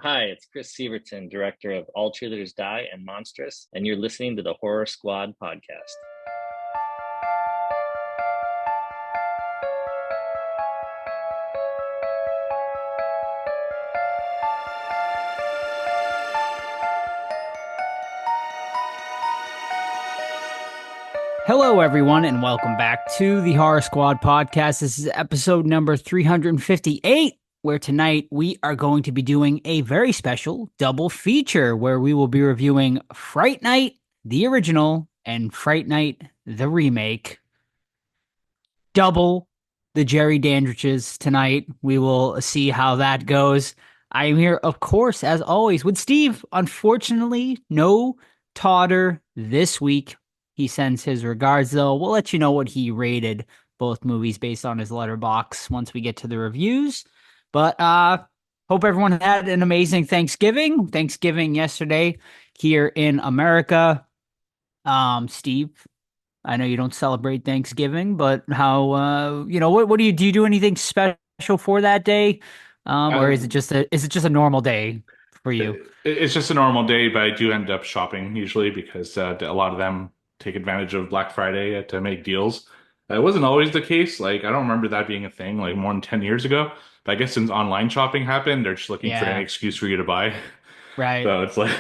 Hi, it's Chris Sieverton, director of All Cheerleaders Die and Monstrous, and you're listening to the Horror Squad podcast. Hello, everyone, and welcome back to the Horror Squad podcast. This is episode number 358, where tonight we are going to be doing a very special double feature where we will be reviewing Fright Night, the original, and Fright Night, the remake. Double the Jerry Dandridges tonight. We will see how that goes. I am here, of course, as always, with Steve. Unfortunately, no Todder this week. He sends his regards, though. We'll let you know what he rated both movies based on his letterbox once we get to the reviews. But hope everyone had an amazing Thanksgiving. Thanksgiving yesterday here in America. Steve, I know you don't celebrate Thanksgiving, but how what do you do anything special for that day? Or is it Um, just a normal day for you? it's just a normal day, but I do end up shopping usually because a lot of them take advantage of Black Friday to make deals. It wasn't always the case. Like, I don't remember that being a thing like more than 10 years ago. But I guess since online shopping happened, they're just looking for any Yeah, excuse for you to buy. right. So it's like,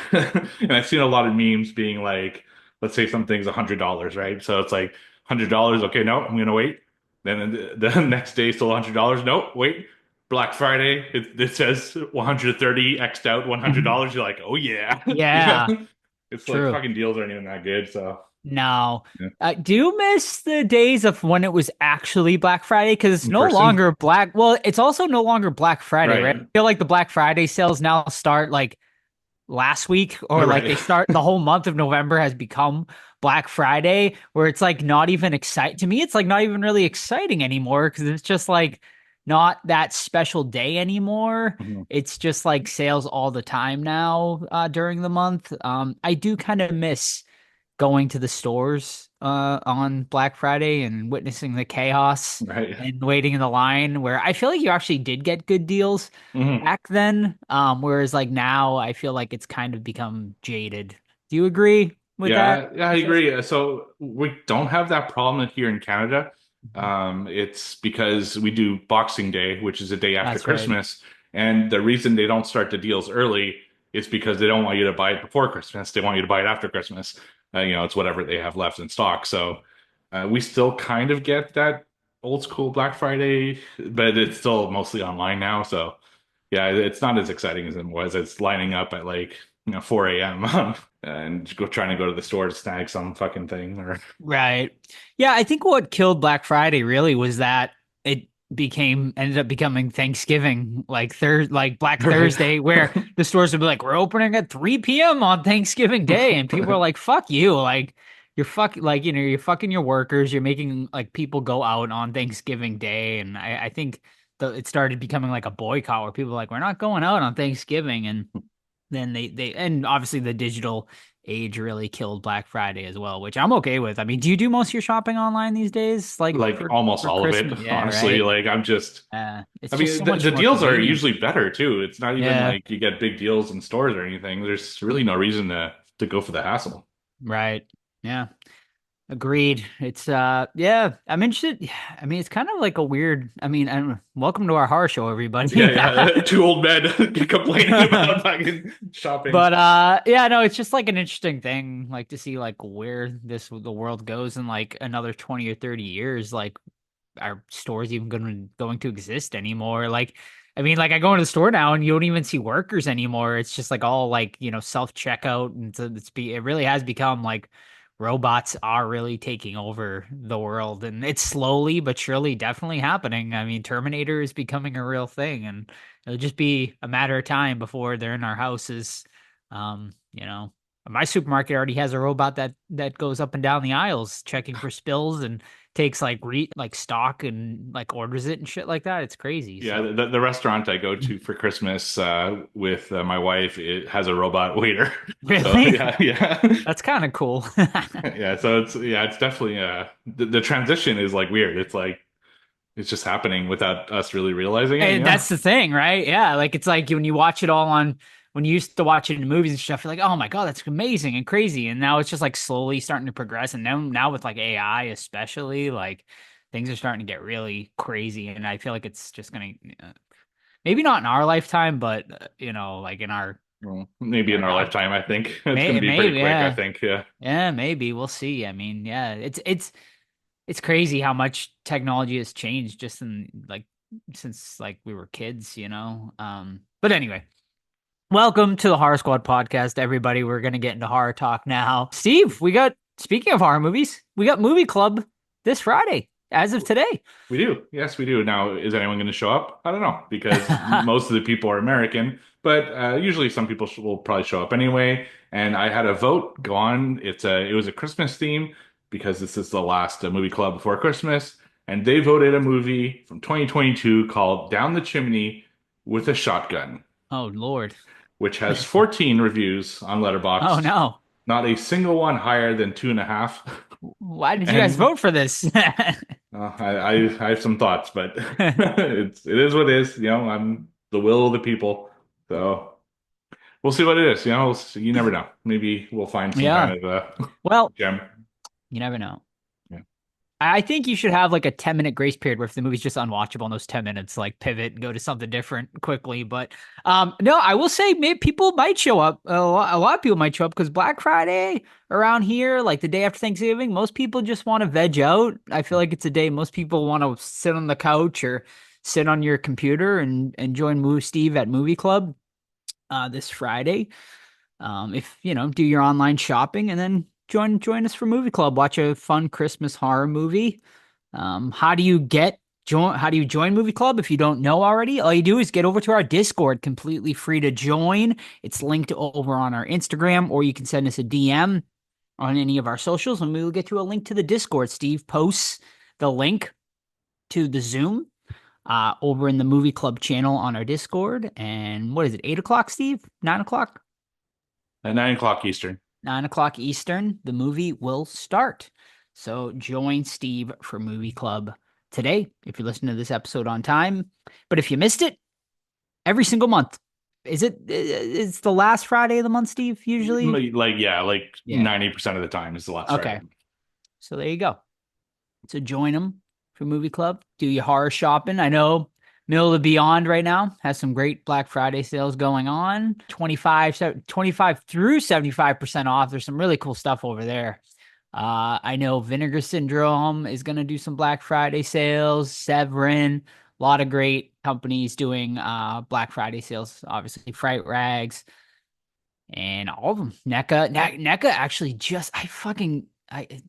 and I've seen a lot of memes being like, let's say something's $100, right? So it's like $100. Okay, no, I'm gonna wait. Then the next day, still $100. No, wait. Black Friday, it says 130 X'd out $100. You're like, oh yeah, Yeah, yeah. It's like true. fucking deals aren't even that good. So No. yeah. Do you miss the days of when it was actually Black Friday? Because it's In no person, longer Well, it's also no longer Black Friday, right? I right, feel like the Black Friday sales now start like last week, or like right. they start the whole month of November has become Black Friday, where it's like not even exciting to me. It's like not even really exciting anymore because it's just like not that special day anymore. Mhm. It's just like sales all the time now during the month. I do kind of miss going to the stores on Black Friday and witnessing the chaos Right. and waiting in the line where I feel like you actually did get good deals Mhm. back then. Whereas like now I feel like it's kind of become jaded. Do you agree with that Yeah, I assessment? agree. So we don't have that problem here in Canada. Mhm. It's because we do Boxing Day, which is a day after That's right. Christmas, and the reason they don't start the deals early is because they don't want you to buy it before Christmas. They want you to buy it after Christmas. It's whatever they have left in stock. So we still kind of get that old school Black Friday, but it's still mostly online now. So yeah, it's not as exciting as it was. It's lining up at like 4 a.m. and trying to go to the store to snag some fucking thing or Right. Yeah, I think what killed Black Friday really was that it ended up becoming Thanksgiving, like Black right. Thursday, where the stores would be like, we're opening at 3 p.m. on Thanksgiving Day. And people are like, fuck you. Like you're fucking your workers. You're making like people go out on Thanksgiving Day. And I think it started becoming like a boycott where people are like, we're not going out on Thanksgiving. And then and obviously the digital age really killed Black Friday as well, which I'm okay with. I mean, do you do most of your shopping online these days? Like Like almost for all of it, Christmas? Yeah, honestly. right. Like It's I just mean, so the much more deals are convenient. usually better too. It's not even Yeah, like you get big deals in stores or anything. There's really no reason to go for the hassle. right. Yeah. Agreed. It's yeah, I'm interested. I mean, it's kind of like a weird, I mean, welcome to our horror show, Yeah, everybody. yeah. Two old men complaining about fucking shopping. But yeah, no, it's just like an interesting thing like to see like where the world goes in like another 20 or 30 years. Like are stores even going to exist anymore? Like, I mean, like I go into the store now and you don't even see workers anymore. It's just like all like, self checkout, and so it really has become like robots are really taking over the world, and it's slowly but surely definitely happening. I mean, Terminator is becoming a real thing, and it'll just be a matter of time before they're in our houses. Um, you know, my supermarket already has a robot that goes up and down the aisles checking for spills and takes like stock and like orders it and shit like that. It's crazy. Yeah, So the restaurant I go to for Christmas with my wife, it has a robot waiter. So really, yeah, yeah. that's kind of cool. Yeah, so it's definitely the transition is like weird. It's like It's just happening without us really realizing it. And Yeah. that's the thing, right? Yeah, like it's like when you watch it all on when you used to watch it in movies and stuff, you're like, oh my God, that's amazing and crazy. And now it's just like slowly starting to progress. And now with like AI, especially, like things are starting to get really crazy. And I feel like it's just gonna maybe not in our lifetime, but like in our Well, maybe in our up lifetime, I think it's going to be pretty maybe, quick. I yeah. think. Yeah. Yeah, maybe. We'll see. I mean, yeah, it's crazy how much technology has changed just in like since like we were kids, you know. But anyway, welcome to the Horror Squad podcast, everybody. We're gonna get into horror talk now. Steve, we got speaking of horror movies, we got movie club this Friday as of today. We do. Yes, we do. Now, is anyone going to show up? I don't know because most of the people are American, but usually some people will probably show up anyway. And I had a vote go on. It was a Christmas theme because this is the last movie club before Christmas, and they voted a movie from 2022 called Down the Chimney with a Shotgun, Oh Lord. which has 14 reviews on Oh Letterboxd. no. Not a single one higher than 2.5. Why did you guys And vote for this? I have some thoughts, but it is what it is. I'm the will of the people. So we'll see what it is. You never know. Maybe we'll find some kind Yeah. of Well, gem. you never know. Yeah. I think you should have like a 10-minute grace period where if the movie's just unwatchable in those 10 minutes, like pivot and go to something different quickly. But no, I will say maybe people might show up. A lot of people might show up because Black Friday around here, like the day after Thanksgiving, most people just want to veg out. I feel like it's a day most people want to sit on the couch or sit on your computer and join Steve at Movie Club this Friday. If do your online shopping and then join us for movie club. Watch a fun Christmas horror movie. How do you join movie club if you don't know already? All you do is get over to our Discord, completely free to join. It's linked over on our Instagram, or you can send us a DM on any of our socials, and we will get you a link to the Discord. Steve posts the link to the Zoom over in the movie club channel on our Discord. And what is it, 8 o'clock, Steve? 9 o'clock? At 9 o'clock Eastern. 9 o'clock Eastern, the movie will start. So join Steve for Movie Club today if you're listening to this episode on time. But if you missed it, every single month. It's the last Friday of the month, Steve, usually? Like Yeah. 90% of the time is the last Okay. Friday. So there you go. So join them for Movie Club. Do your horror shopping. I know Middle of the Beyond right now has some great Black Friday sales going on. 25 through 75% off. There's some really cool stuff over there. I know Vinegar Syndrome is going to do some Black Friday sales. Severin, a lot of great companies doing Black Friday sales. Obviously, Fright Rags and all of them. NECA actually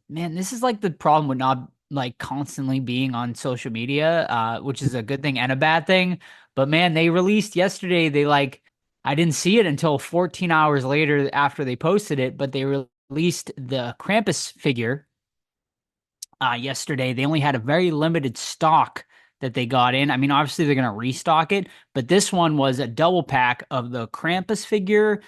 man, this is like the problem with not like constantly being on social media, which is a good thing and a bad thing. But man, they released yesterday. I didn't see it until 14 hours later after they posted it, but they released the Krampus figure yesterday. They only had a very limited stock that they got in. I mean, obviously they're going to restock it, but this one was a double pack of the Krampus figure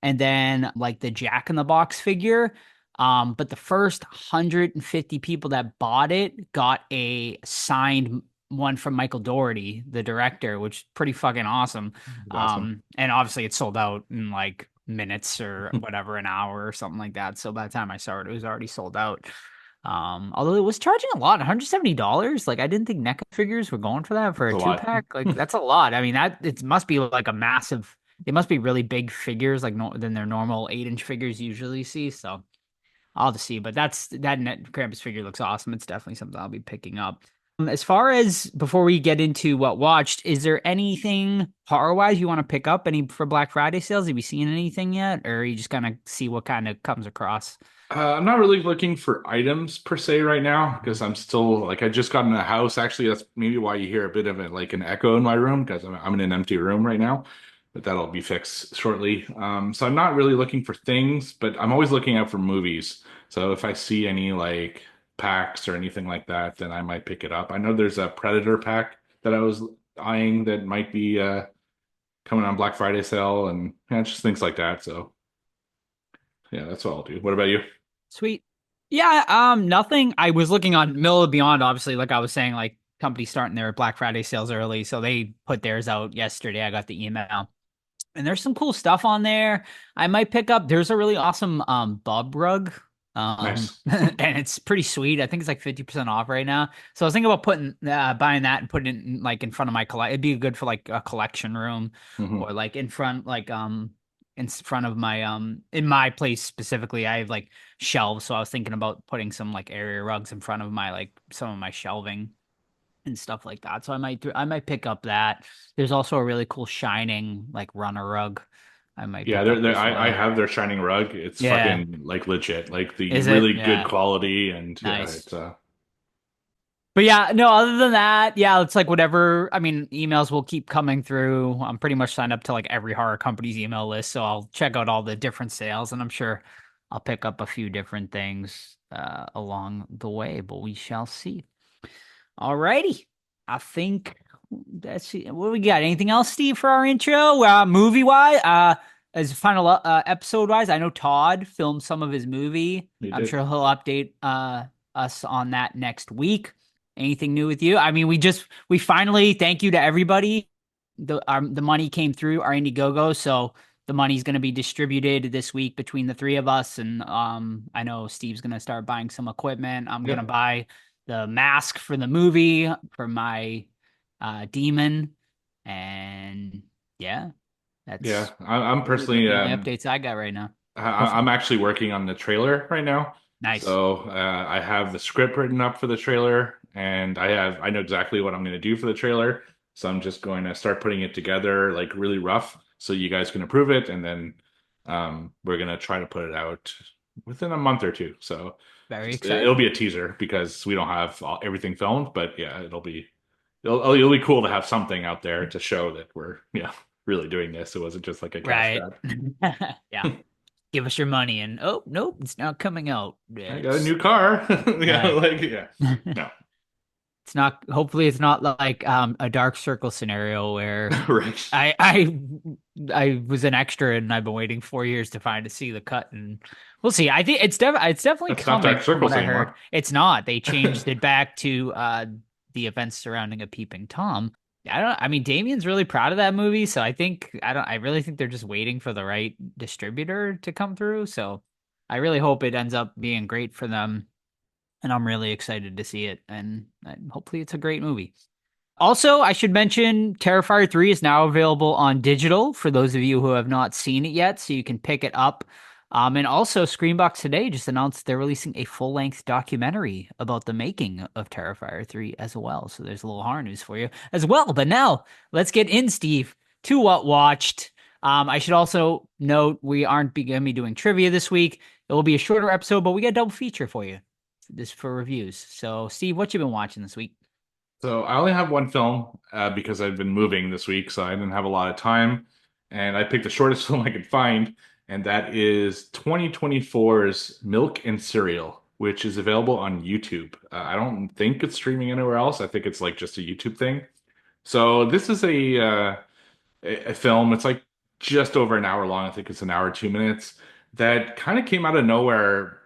and then like the Jack in the Box figure. But the first 150 people that bought it got a signed one from Michael Dougherty, the director, which is pretty fucking awesome. Awesome. And obviously it sold out in like minutes or whatever, an hour or something like that. So by the time I saw it, it was already sold out. Although it was charging a lot, $170. Like I didn't think NECA figures were going for that for It's a a two lot. pack. Like that's a lot. I mean, it must be like a massive. They must be really big figures, like than their normal 8-inch figures usually see. So I'll have to see. But that net Krampus figure looks awesome. It's definitely something I'll be picking up. As far as before we get into what watched, is there anything horror wise you want to pick up? Any for Black Friday sales? Have you seen anything yet, or are you just gonna see what kind of comes across? I'm not really looking for items per se right now because I'm still like I just got in a house. Actually, that's maybe why you hear a bit of it like an echo in my room because I'm in an empty room right now, but that'll be fixed shortly. So I'm not really looking for things, but I'm always looking out for movies. So if I see any like packs or anything like that, then I might pick it up. I know there's a Predator pack that I was eyeing that might be coming on Black Friday sale and yeah, just things like that. So yeah, that's what I'll do. What about you? Sweet. Yeah, nothing. I was looking on Middle of Beyond, obviously, like I was saying, like companies starting their Black Friday sales early, so they put theirs out yesterday. I got the email. And there's some cool stuff on there. I might pick up. There's a really awesome bub rug. Nice. And it's pretty sweet. I think it's like 50% off right now. So I was thinking about buying that and putting it in, like in front of my collect. It'd be good for like a collection room Hmm. or like in front of my in my place specifically. I have like shelves, so I was thinking about putting some like area rugs in front of my like some of my shelving and stuff like that. So I might pick up that. There's also a really cool Shining like runner rug. I might Yeah, pick up as I well. have their Shining Rug. It's Yeah. fucking like legit, like the Is it? really good Yeah. quality, and yeah, Nice. it's But yeah, no, other than that, yeah, it's like whatever. I mean, emails will keep coming through. I'm pretty much signed up to like every horror company's email list, so I'll check out all the different sales, and I'm sure I'll pick up a few different things along the way, but we shall see. Alrighty. I think that's it. What we got? Anything else, Steve, for our intro? Movie wise, as final episode wise, I know Todd filmed some of his movie. they I'm did. sure he'll update us on that next week. Anything new with you? I mean, we finally thank you to everybody. The money came through our Indiegogo, so the money's going to be distributed this week between the three of us. And I know Steve's going to start buying some equipment. I'm going to Yep. buy the mask for the movie for my demon. And yeah, Yeah, that's I'm really the personally only updates I got right now. I'm actually working on the trailer right now. Nice. So I have the script written up for the trailer, and I know exactly what I'm going to do for the trailer. So I'm just going to start putting it together like really rough, so you guys can approve it, and then we're gonna try to put it out within a month or two. So Very just it'll exciting. be a teaser because we don't have everything filmed, but yeah, it'll be cool to have something out there to show that we're really doing this. It wasn't just like a cash Right. grab. Yeah. Give us your money and oh nope, it's not coming out. I got a It's new car. Yeah, right. like yeah. No. It's not, hopefully it's not like a Dark Circle scenario where Right. I I I was an extra and I've been waiting 4 years to find to see the cut, and we'll see. I think it's definitely That's not Dark coming from what Circles I heard. anymore. It's not. They changed it back to the events surrounding a peeping Tom. I mean Damien's really proud of that movie, so I really think they're just waiting for the right distributor to come through. So I really hope it ends up being great for them, and I'm really excited to see it, and hopefully it's a great movie. Also, I should mention Terrifier 3 is now available on digital for those of you who have not seen it yet, so you can pick it up. And also, Screenbox today just announced they're releasing a full-length documentary about the making of Terrifier 3 as well. So there's a little horror news for you as well. But now, let's get in, Steve, to what watched. I should also note we aren't going to be doing trivia this week. It will be a shorter episode, but we got a double feature for you this for reviews. So, Steve, what you been watching this week? So I only have one film because I've been moving this week, so I didn't have a lot of time. And I picked the shortest film I could find, and that is 2024's Milk and Cereal, which is available on YouTube. I don't think it's streaming anywhere else. I think it's like just a YouTube thing. So this is a film. It's like just over an hour long. I think it's an hour, 2 minutes. That kind of came out of nowhere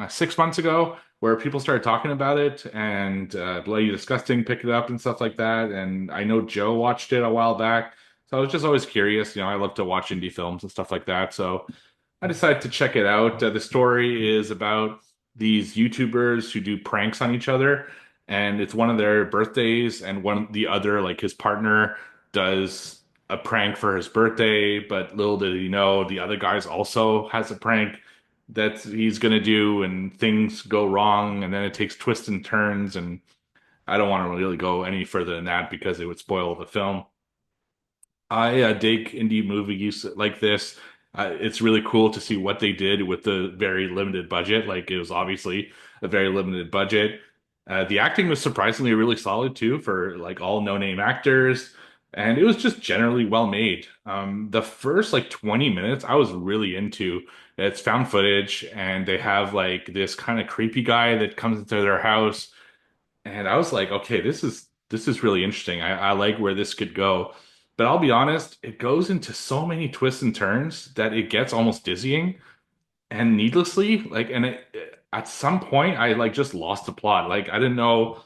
6 months ago, where people started talking about it, and Bloody Disgusting picked it up and stuff like that. And I know Joe watched it a while back, so I was just always curious. I love to watch indie films and stuff like that. So I decided to check it out. The story is about these YouTubers who do pranks on each other, and it's one of their birthdays, and the other, like his partner, does a prank for his birthday. But little did he know, the other guy's also has a prank that he's gonna do, and things go wrong, and then it takes twists and turns, and I don't want to really go any further than that because it would spoil the film. I dig indie movies like this. It's really cool to see what they did with the very limited budget. Like it was obviously a very limited budget. The acting was surprisingly really solid too for like all no-name actors, and it was just generally well made. The first like 20 minutes I was really into. It's found footage, and they have like this kind of creepy guy that comes into their house, and I was like, okay, this is really interesting. I like where this could go. But I'll be honest, it goes into so many twists and turns that it gets almost dizzying and needlessly, like, and at some point I like just lost the plot. Like I didn't know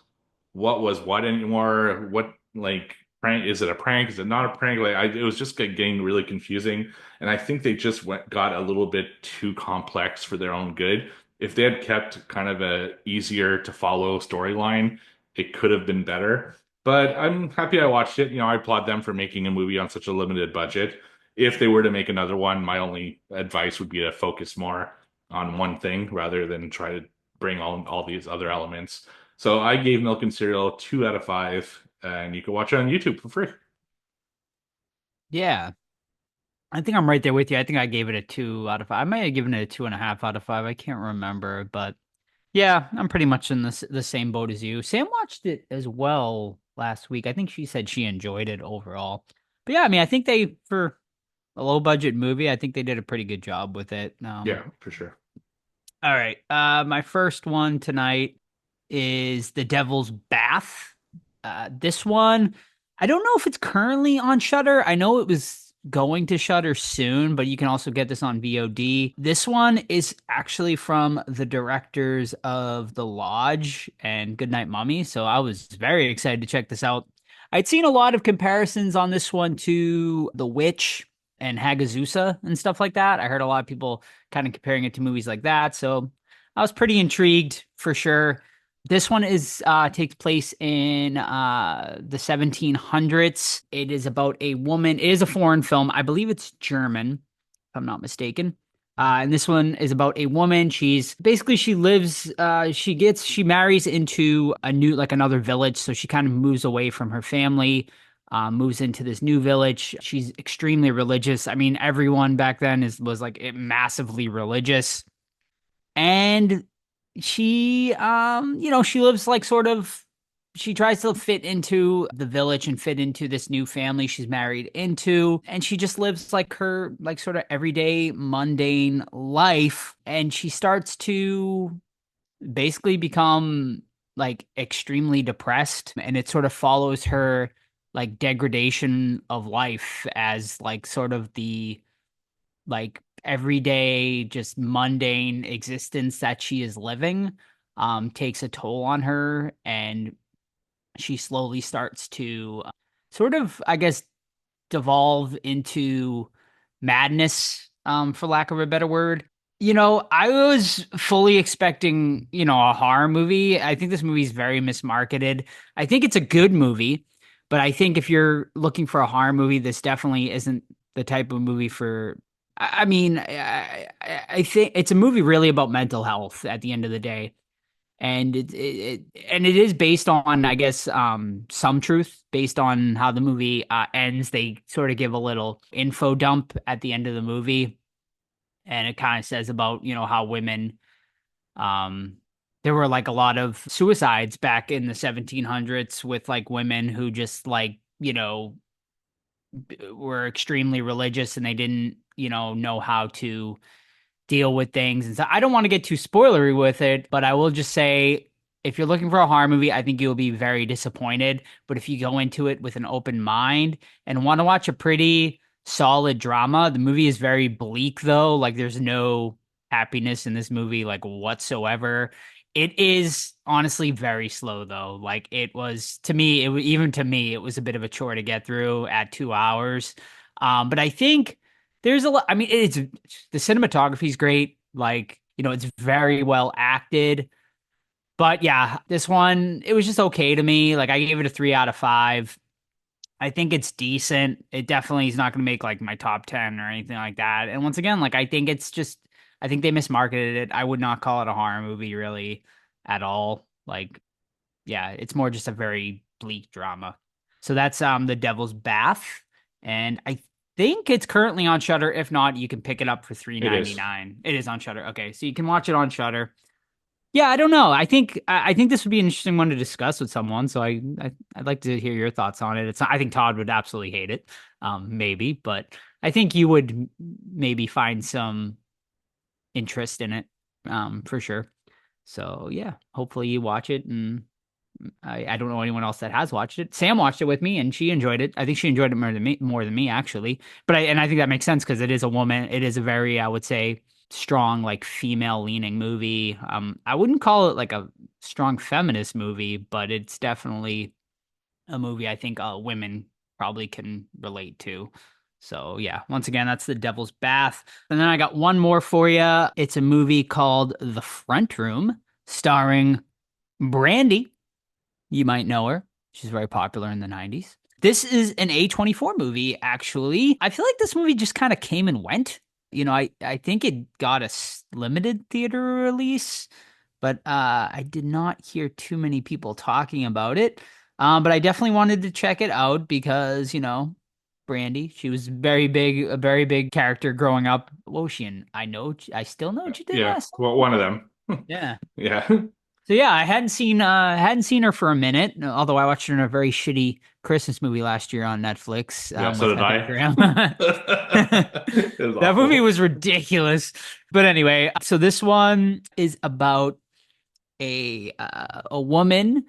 what was what anymore. What like prank is it a prank? Is it not a prank? It was just getting really confusing, and I think they just got a little bit too complex for their own good. If they had kept kind of a easier to follow storyline, it could have been better. But I'm happy I watched it. I applaud them for making a movie on such a limited budget. If they were to make another one, my only advice would be to focus more on one thing rather than try to bring all these other elements. So I gave Milk and Cereal 2 out of 5, and you can watch it on YouTube for free. Yeah. I think I'm right there with you. I think I gave it a 2 out of 5. I might have given it a 2.5 out of 5. I can't remember, but yeah, I'm pretty much in the same boat as you. Sam watched it as well last week. I think she said she enjoyed it overall. But yeah, I mean, I think they for a low budget movie, I think they did a pretty good job with it. Yeah, for sure. All right. My first one tonight is The Devil's Bath. This one, I don't know if it's currently on Shudder. I know it was going to Shudder soon, but you can also get this on VOD. This one is actually from the directors of The Lodge and Goodnight Mummy, so I was very excited to check this out. I'd seen a lot of comparisons on this one to The Witch and Hagazusa and stuff like that. I heard a lot of people kind of comparing it to movies like that, so I was pretty intrigued for sure. This one is takes place in the 1700s. It is about a woman. It is a foreign film. I believe it's German, if I'm not mistaken. And this one is about a woman. She's basically she lives. She marries into a new like another village. So she kind of moves away from her family, moves into this new village. She's extremely religious. I mean, everyone back then was like massively religious, and she lives like sort of she tries to fit into the village and fit into this new family she's married into, and she just lives like her like sort of everyday mundane life, and she starts to basically become like extremely depressed, and it sort of follows her like degradation of life as like sort of the like everyday just mundane existence that she is living takes a toll on her, and she slowly starts to sort of I guess devolve into madness, for lack of a better word. I was fully expecting, a horror movie. I think this movie is very mismarketed. I think it's a good movie, but I think if you're looking for a horror movie, this definitely isn't the type of movie for. I mean, I think it's a movie really about mental health at the end of the day, and it is based on, I guess, some truth based on how the movie ends. They sort of give a little info dump at the end of the movie, and it kind of says about how women, um there were like a lot of suicides back in the 1700s with like women who just like were extremely religious, and they didn't know how to deal with things. And so I don't want to get too spoilery with it, but I will just say if you're looking for a horror movie, I think you'll be very disappointed. But if you go into it with an open mind and want to watch a pretty solid drama, the movie is very bleak though. Like there's no happiness in this movie like whatsoever. It is honestly very slow though. Like it was to me, even to me, it was a bit of a chore to get through at 2 hours. But I think there's a lot. I mean, it's the cinematography is great. Like, it's very well acted. But yeah, this one, it was just okay to me. Like, I gave it a 3 out of 5. I think it's decent. It definitely is not going to make like my top 10 or anything like that. And once again, like, I think they mismarketed it. I would not call it a horror movie really at all. Like, yeah, it's more just a very bleak drama. So that's The Devil's Bath, and I think it's currently on Shudder. If not, you can pick it up for three It ninety is. nine. It is on Shudder. Okay, so you can watch it on Shudder. Yeah, I don't know. I think this would be an interesting one to discuss with someone. So I'd like to hear your thoughts on it. I think Todd would absolutely hate it, maybe, but I think you would maybe find some interest in it, for sure. So yeah, hopefully you watch it, and I don't know anyone else that has watched it. Sam watched it with me and she enjoyed it. I think she enjoyed it more than me actually. But I think that makes sense because it is a woman. It is a very, I would say, strong like female leaning movie. I wouldn't call it like a strong feminist movie, but it's definitely a movie I think women probably can relate to. So yeah, once again, that's The Devil's Bath. And then I got one more for you. It's a movie called The Front Room, starring Brandy. You might know her. She's very popular in the 90s. This is an A24 movie, actually. I feel like this movie just kind of came and went. I think it got a limited theater release, but I did not hear too many people talking about it. But I definitely wanted to check it out because, Brandy, she was very big, a very big character growing up. What was she in? I still know what you did Yeah, last well, summer. one of them. Yeah. Yeah. So yeah, I hadn't seen her for a minute, although I watched her in a very shitty Christmas movie last year on Netflix, Yeah, so with did Heather I. Graham. It was That movie awful. was ridiculous. But anyway, so this one is about a woman,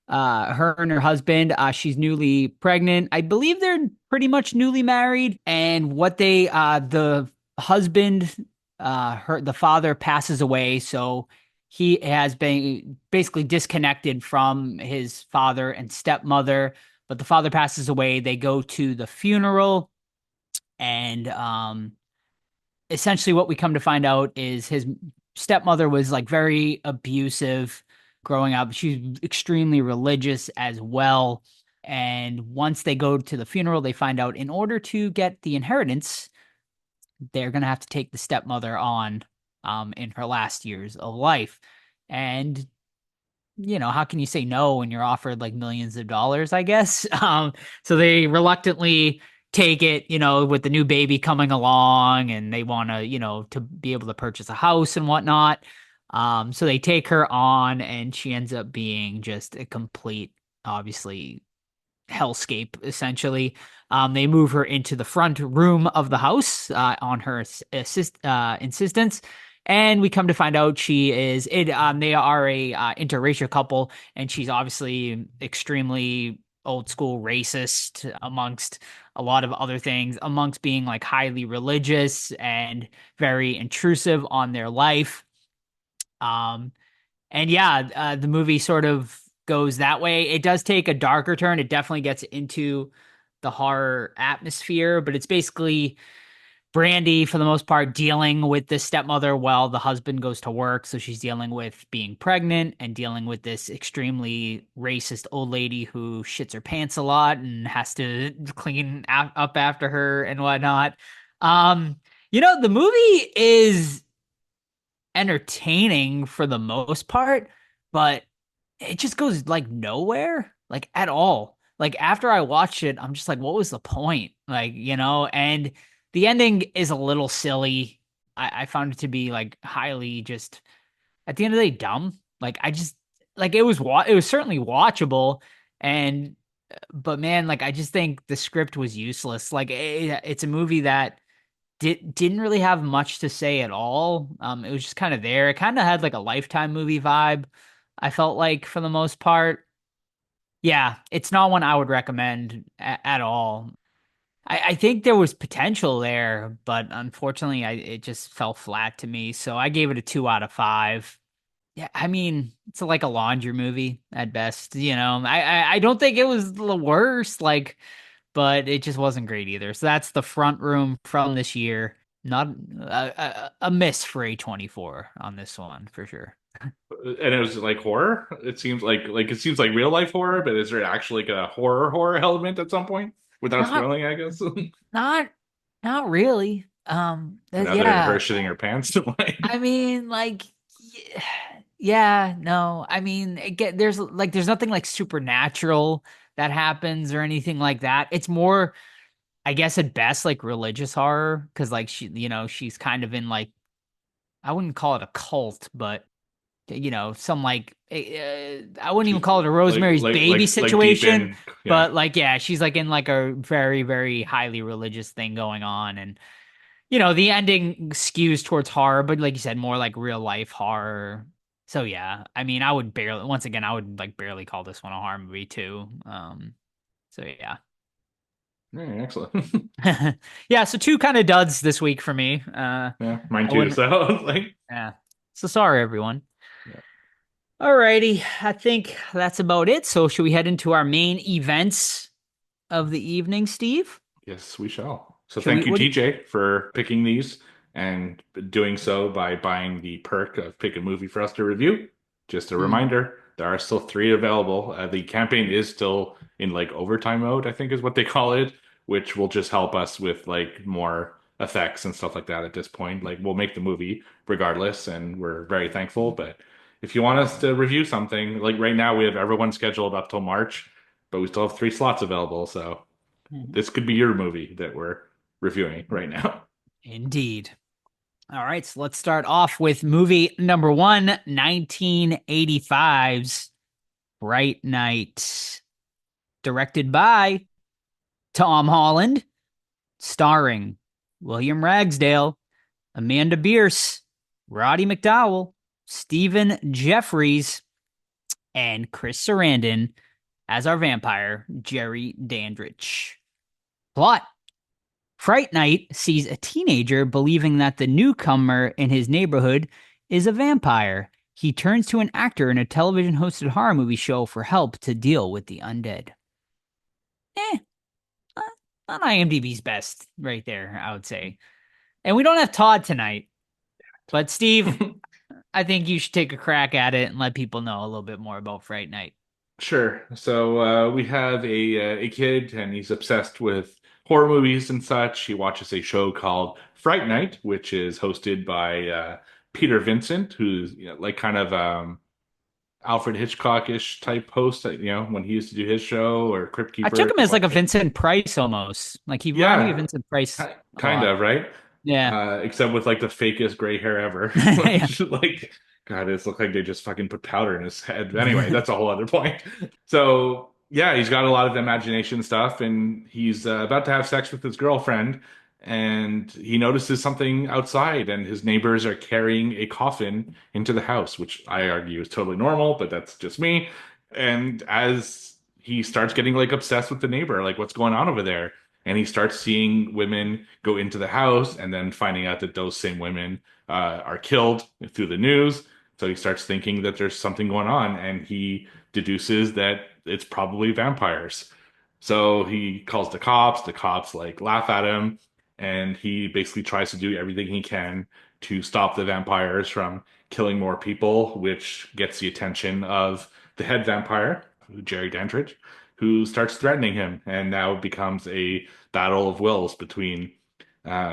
her and her husband. She's newly pregnant. I believe they're pretty much newly married, and the husband, the father passes away, so he has been basically disconnected from his father and stepmother. But the father passes away. They go to the funeral, and essentially what we come to find out is his stepmother was like very abusive growing up. She's extremely religious as well. And once they go to the funeral, they find out in order to get the inheritance, they're going to have to take the stepmother on in her last years of life. And how can you say no when you're offered like millions of dollars, I guess? So they reluctantly take it, with the new baby coming along, and they want to, to be able to purchase a house and whatnot. So they take her on, and she ends up being just a complete, obviously, hellscape, essentially. They move her into the front room of the house on her insistence. And we come to find out she is it. They are a interracial couple, and she's obviously extremely old school racist amongst a lot of other things, amongst being like highly religious and very intrusive on their life. Um, and yeah, the movie sort of goes that way. It does take a darker turn. It definitely gets into the horror atmosphere, but it's basically Brandy, for the most part, dealing with this stepmother while the husband goes to work. So she's dealing with being pregnant and dealing with this extremely racist old lady who shits her pants a lot and has to clean up after her and whatnot. The movie is entertaining for the most part, but it just goes like nowhere, like at all. Like after I watched it, I'm just like, what was the point? Like, and the ending is a little silly. I found it to be like highly just at the end of the day dumb. Like I just like it was certainly watchable, and but man, like I just think the script was useless. Like it's a movie that didn't really have much to say at all. It was just kind of there. It kind of had like a Lifetime movie vibe. I felt like for the most part. Yeah, it's not one I would recommend at all. I think there was potential there, but unfortunately, it just fell flat to me. So I gave it a 2 out of 5. Yeah, I mean, it's like a laundry movie at best. I don't think it was the worst, like, but it just wasn't great either. So that's The Front Room from this year. Not a miss for A24 on this one for sure. And it was like horror. It seems like real life horror, but is there actually like a horror element at some point? Without Not, spoiling, I guess. not, not really. And other than her Yeah. shitting her pants. I mean, like, yeah, yeah, no. I mean, there's nothing like supernatural that happens or anything like that. It's more, I guess, at best, like religious horror, because like she's kind of in like I wouldn't call it a cult, but some like I wouldn't even She's call it a Rosemary's Baby like deep situation, in, yeah. but like yeah, she's like in like a very very highly religious thing going on, and the ending skews towards horror, but like you said, more like real life horror. So yeah, I mean, once again, I would like barely call this one a horror movie too. So yeah. Yeah, excellent. Yeah, so two kind of duds this week for me. Yeah, mine I too. wouldn't So I was like, yeah. So sorry everyone. yeah. Alrighty, I think that's about it. So should we head into our main events of the evening, Steve? Yes, we shall. So Should we? thank you, What do you? TJ, for picking these and doing so by buying the perk of pick a movie for us to review. Just a Hmm. reminder, there are still three available. The campaign is still in like overtime mode, I think is what they call it, which will just help us with like more effects and stuff like that at this point. Like we'll make the movie regardless, and we're very thankful. But if you want us to review something, like right now we have everyone scheduled up till March, but we still have three slots available, so Mhm. this could be your movie that we're reviewing right now. Indeed. All right, so let's start off with movie number one, 1985's Fright Night, directed by Tom Holland, starring William Ragsdale, Amanda Bierce, Roddy McDowell, Stephen Jeffries, and Chris Sarandon as our vampire, Jerry Dandridge. Plot: Fright Night sees a teenager believing that the newcomer in his neighborhood is a vampire. He turns to an actor in a television hosted horror movie show for help to deal with the undead. Eh, uh, on IMDb's best right there, I would say. And we don't have Todd tonight, but Steve, I think you should take a crack at it and let people know a little bit more about Fright Night. Sure. So we have a kid, and he's obsessed with horror movies and such. He watches a show called Fright Night, which is hosted by Peter Vincent, who's like kind of Alfred Hitchcock-ish type host. When he used to do his show or Crypt I took Keeper. him as like a Vincent Price almost. Like he reminded me of Yeah, Vincent Price a kind lot. of, right? Yeah. Except with like the fakest gray hair ever. Yeah. Like, God, it's looked like they just fucking put powder in his head. Anyway, that's a whole other point. So, yeah, he's got a lot of imagination stuff, and he's about to have sex with his girlfriend, and he notices something outside, and his neighbors are carrying a coffin into the house, which I argue is totally normal, but that's just me. And as he starts getting like obsessed with the neighbor, like what's going on over there? And he starts seeing women go into the house and then finding out that those same women are killed through the news. So he starts thinking that there's something going on, and he deduces that it's probably vampires. So he calls the cops. The cops like laugh at him, and he basically tries to do everything he can to stop the vampires from killing more people, which gets the attention of the head vampire, Jerry Dandridge, who starts threatening him, and now it becomes a battle of wills between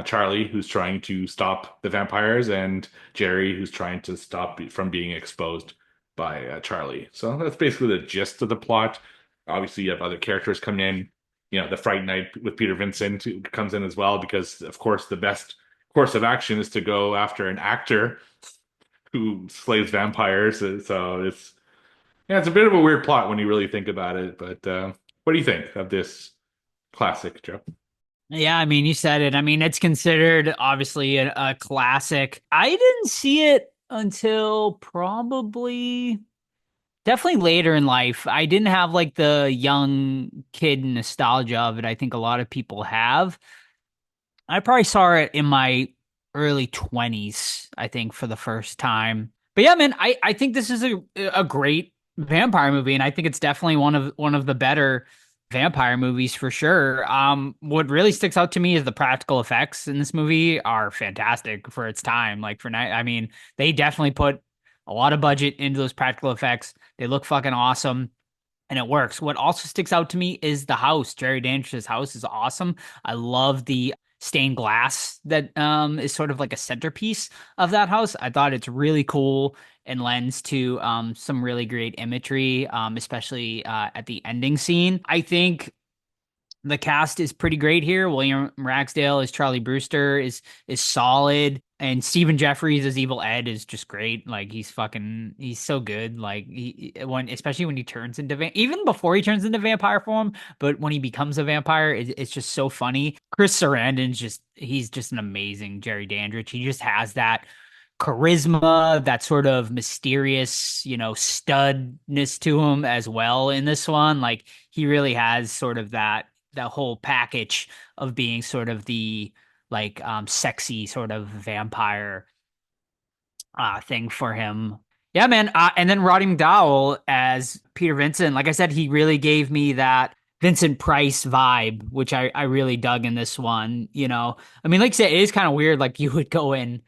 Charlie, who's trying to stop the vampires, and Jerry, who's trying to stop from being exposed by Charlie. So that's basically the gist of the plot. Obviously, you have other characters come in. The Fright Night with Peter Vincent comes in as well, because, of course, the best course of action is to go after an actor who slays vampires. So it's a bit of a weird plot when you really think about it. But what do you think of this classic, Joe? Yeah, I mean, you said it. I mean, it's considered obviously a classic. I didn't see it until probably definitely later in life. I didn't have like the young kid nostalgia of it. I think a lot of people have. I probably saw it in my early 20s, I think, for the first time. But yeah, man, I think this is a great vampire movie, and I think it's definitely one of the better vampire movies for sure. What really sticks out to me is the practical effects in this movie are fantastic for its time. Like for night, I mean, they definitely put a lot of budget into those practical effects. They look fucking awesome and it works. What also sticks out to me is the house. Jerry Dandridge's house is awesome. I love the stained glass that is sort of like a centerpiece of that house. I thought it's really cool and lends to some really great imagery, especially at the ending scene. I think the cast is pretty great here. William Ragsdale as Charlie Brewster is solid, and Stephen Jeffries as Evil Ed is just great. Like he's so good. Like especially when he turns into even before he turns into vampire form, but when he becomes a vampire, it's just so funny. Chris Sarandon's he's just an amazing Jerry Dandridge. He just has that charisma, that sort of mysterious, studness to him as well in this one. Like he really has sort of that whole package of being sort of the like sexy sort of vampire thing for him. Yeah, man. And then Roddy McDowell as Peter Vincent. Like I said, he really gave me that Vincent Price vibe, which I really dug in this one. I mean, like I said, it is kind of weird. Like you would go and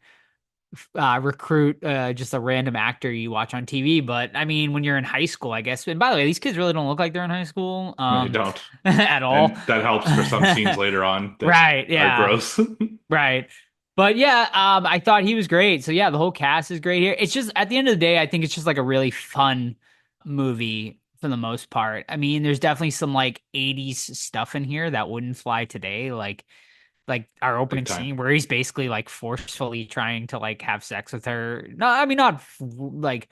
recruit just a random actor you watch on TV. But I mean, when you're in high school, I guess. And by the way, these kids really don't look like they're in high school No, you don't. at all. And that helps for some scenes later on that Right. are Yeah. gross. Right. But yeah, I thought he was great. So yeah, the whole cast is great here. It's just at the end of the day, I think it's just like a really fun movie for the most part. I mean, there's definitely some like 80s stuff in here that wouldn't fly today, like our Big opening time. scene where he's basically like forcefully trying to like have sex with her. No, I mean not like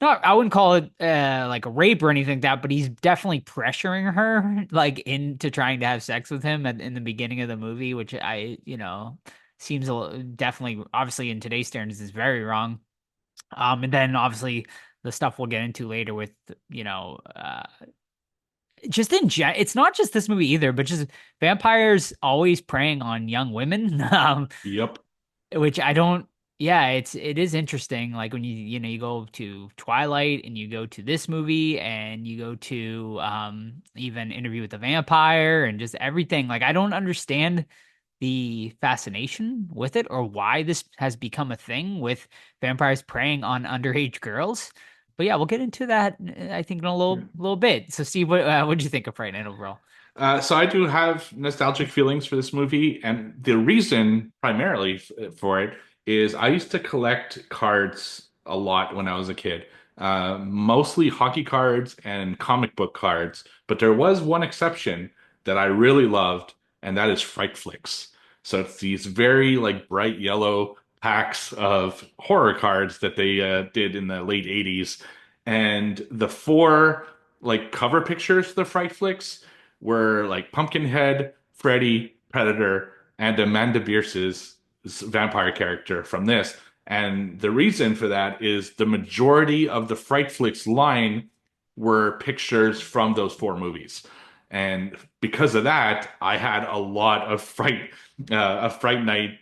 not I wouldn't call it like a rape or anything like that, but he's definitely pressuring her like into trying to have sex with him in the beginning of the movie, which seems definitely obviously in today's standards is very wrong. And then obviously the stuff we'll get into later with you know just it's not just this movie either, but just vampires always preying on young women. Yep. Which I don't. Yeah, it is interesting. Like when you go to Twilight and you go to this movie and you go to even Interview with the Vampire and just everything. Like I don't understand the fascination with it or why this has become a thing with vampires preying on underage girls. But yeah, we'll get into that I think in a little bit. So Steve, what'd you think of Fright Night overall? So I do have nostalgic feelings for this movie, and the reason primarily for it is I used to collect cards a lot when I was a kid, mostly hockey cards and comic book cards. But there was one exception that I really loved, and that is Fright Flicks. So it's these very like bright yellow packs of horror cards that they did in the late 80s, and the four like cover pictures for the Fright Flicks were like Pumpkinhead, Freddy, Predator, and Amanda Bierce's vampire character from this. And the reason for that is the majority of the Fright Flicks line were pictures from those four movies. And because of that, I had a lot of Fright Night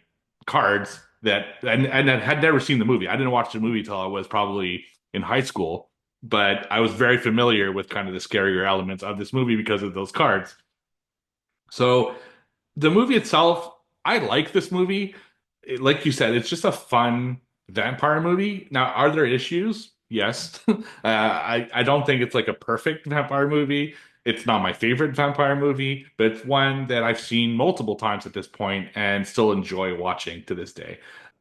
cards and I had never seen the movie. I didn't watch the movie till I was probably in high school, but I was very familiar with kind of the scarier elements of this movie because of those cards. So the movie itself, I like this movie. Like you said, it's just a fun vampire movie. Now, are there issues? Yes. I don't think it's like a perfect vampire movie. It's not my favorite vampire movie, but it's one that I've seen multiple times at this point and still enjoy watching to this day.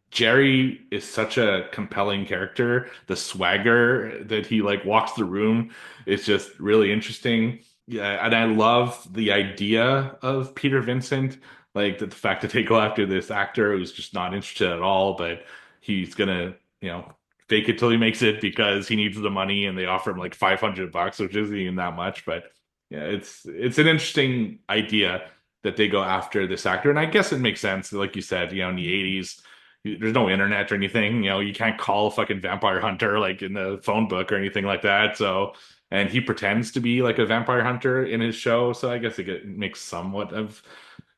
Jerry is such a compelling character. The swagger that he like walks the room is just really interesting. Yeah, and I love the idea of Peter Vincent, like the fact that they go after this actor who's just not interested at all, but he's gonna, you know, fake it till he makes it because he needs the money, and they offer him like $500, which isn't even that much. But yeah, it's an interesting idea that they go after this actor, and I guess it makes sense. Like you said, in the 80s there's no internet or anything. You can't call a fucking vampire hunter like in the phone book or anything like that. So, and he pretends to be like a vampire hunter in his show. So I guess it makes somewhat of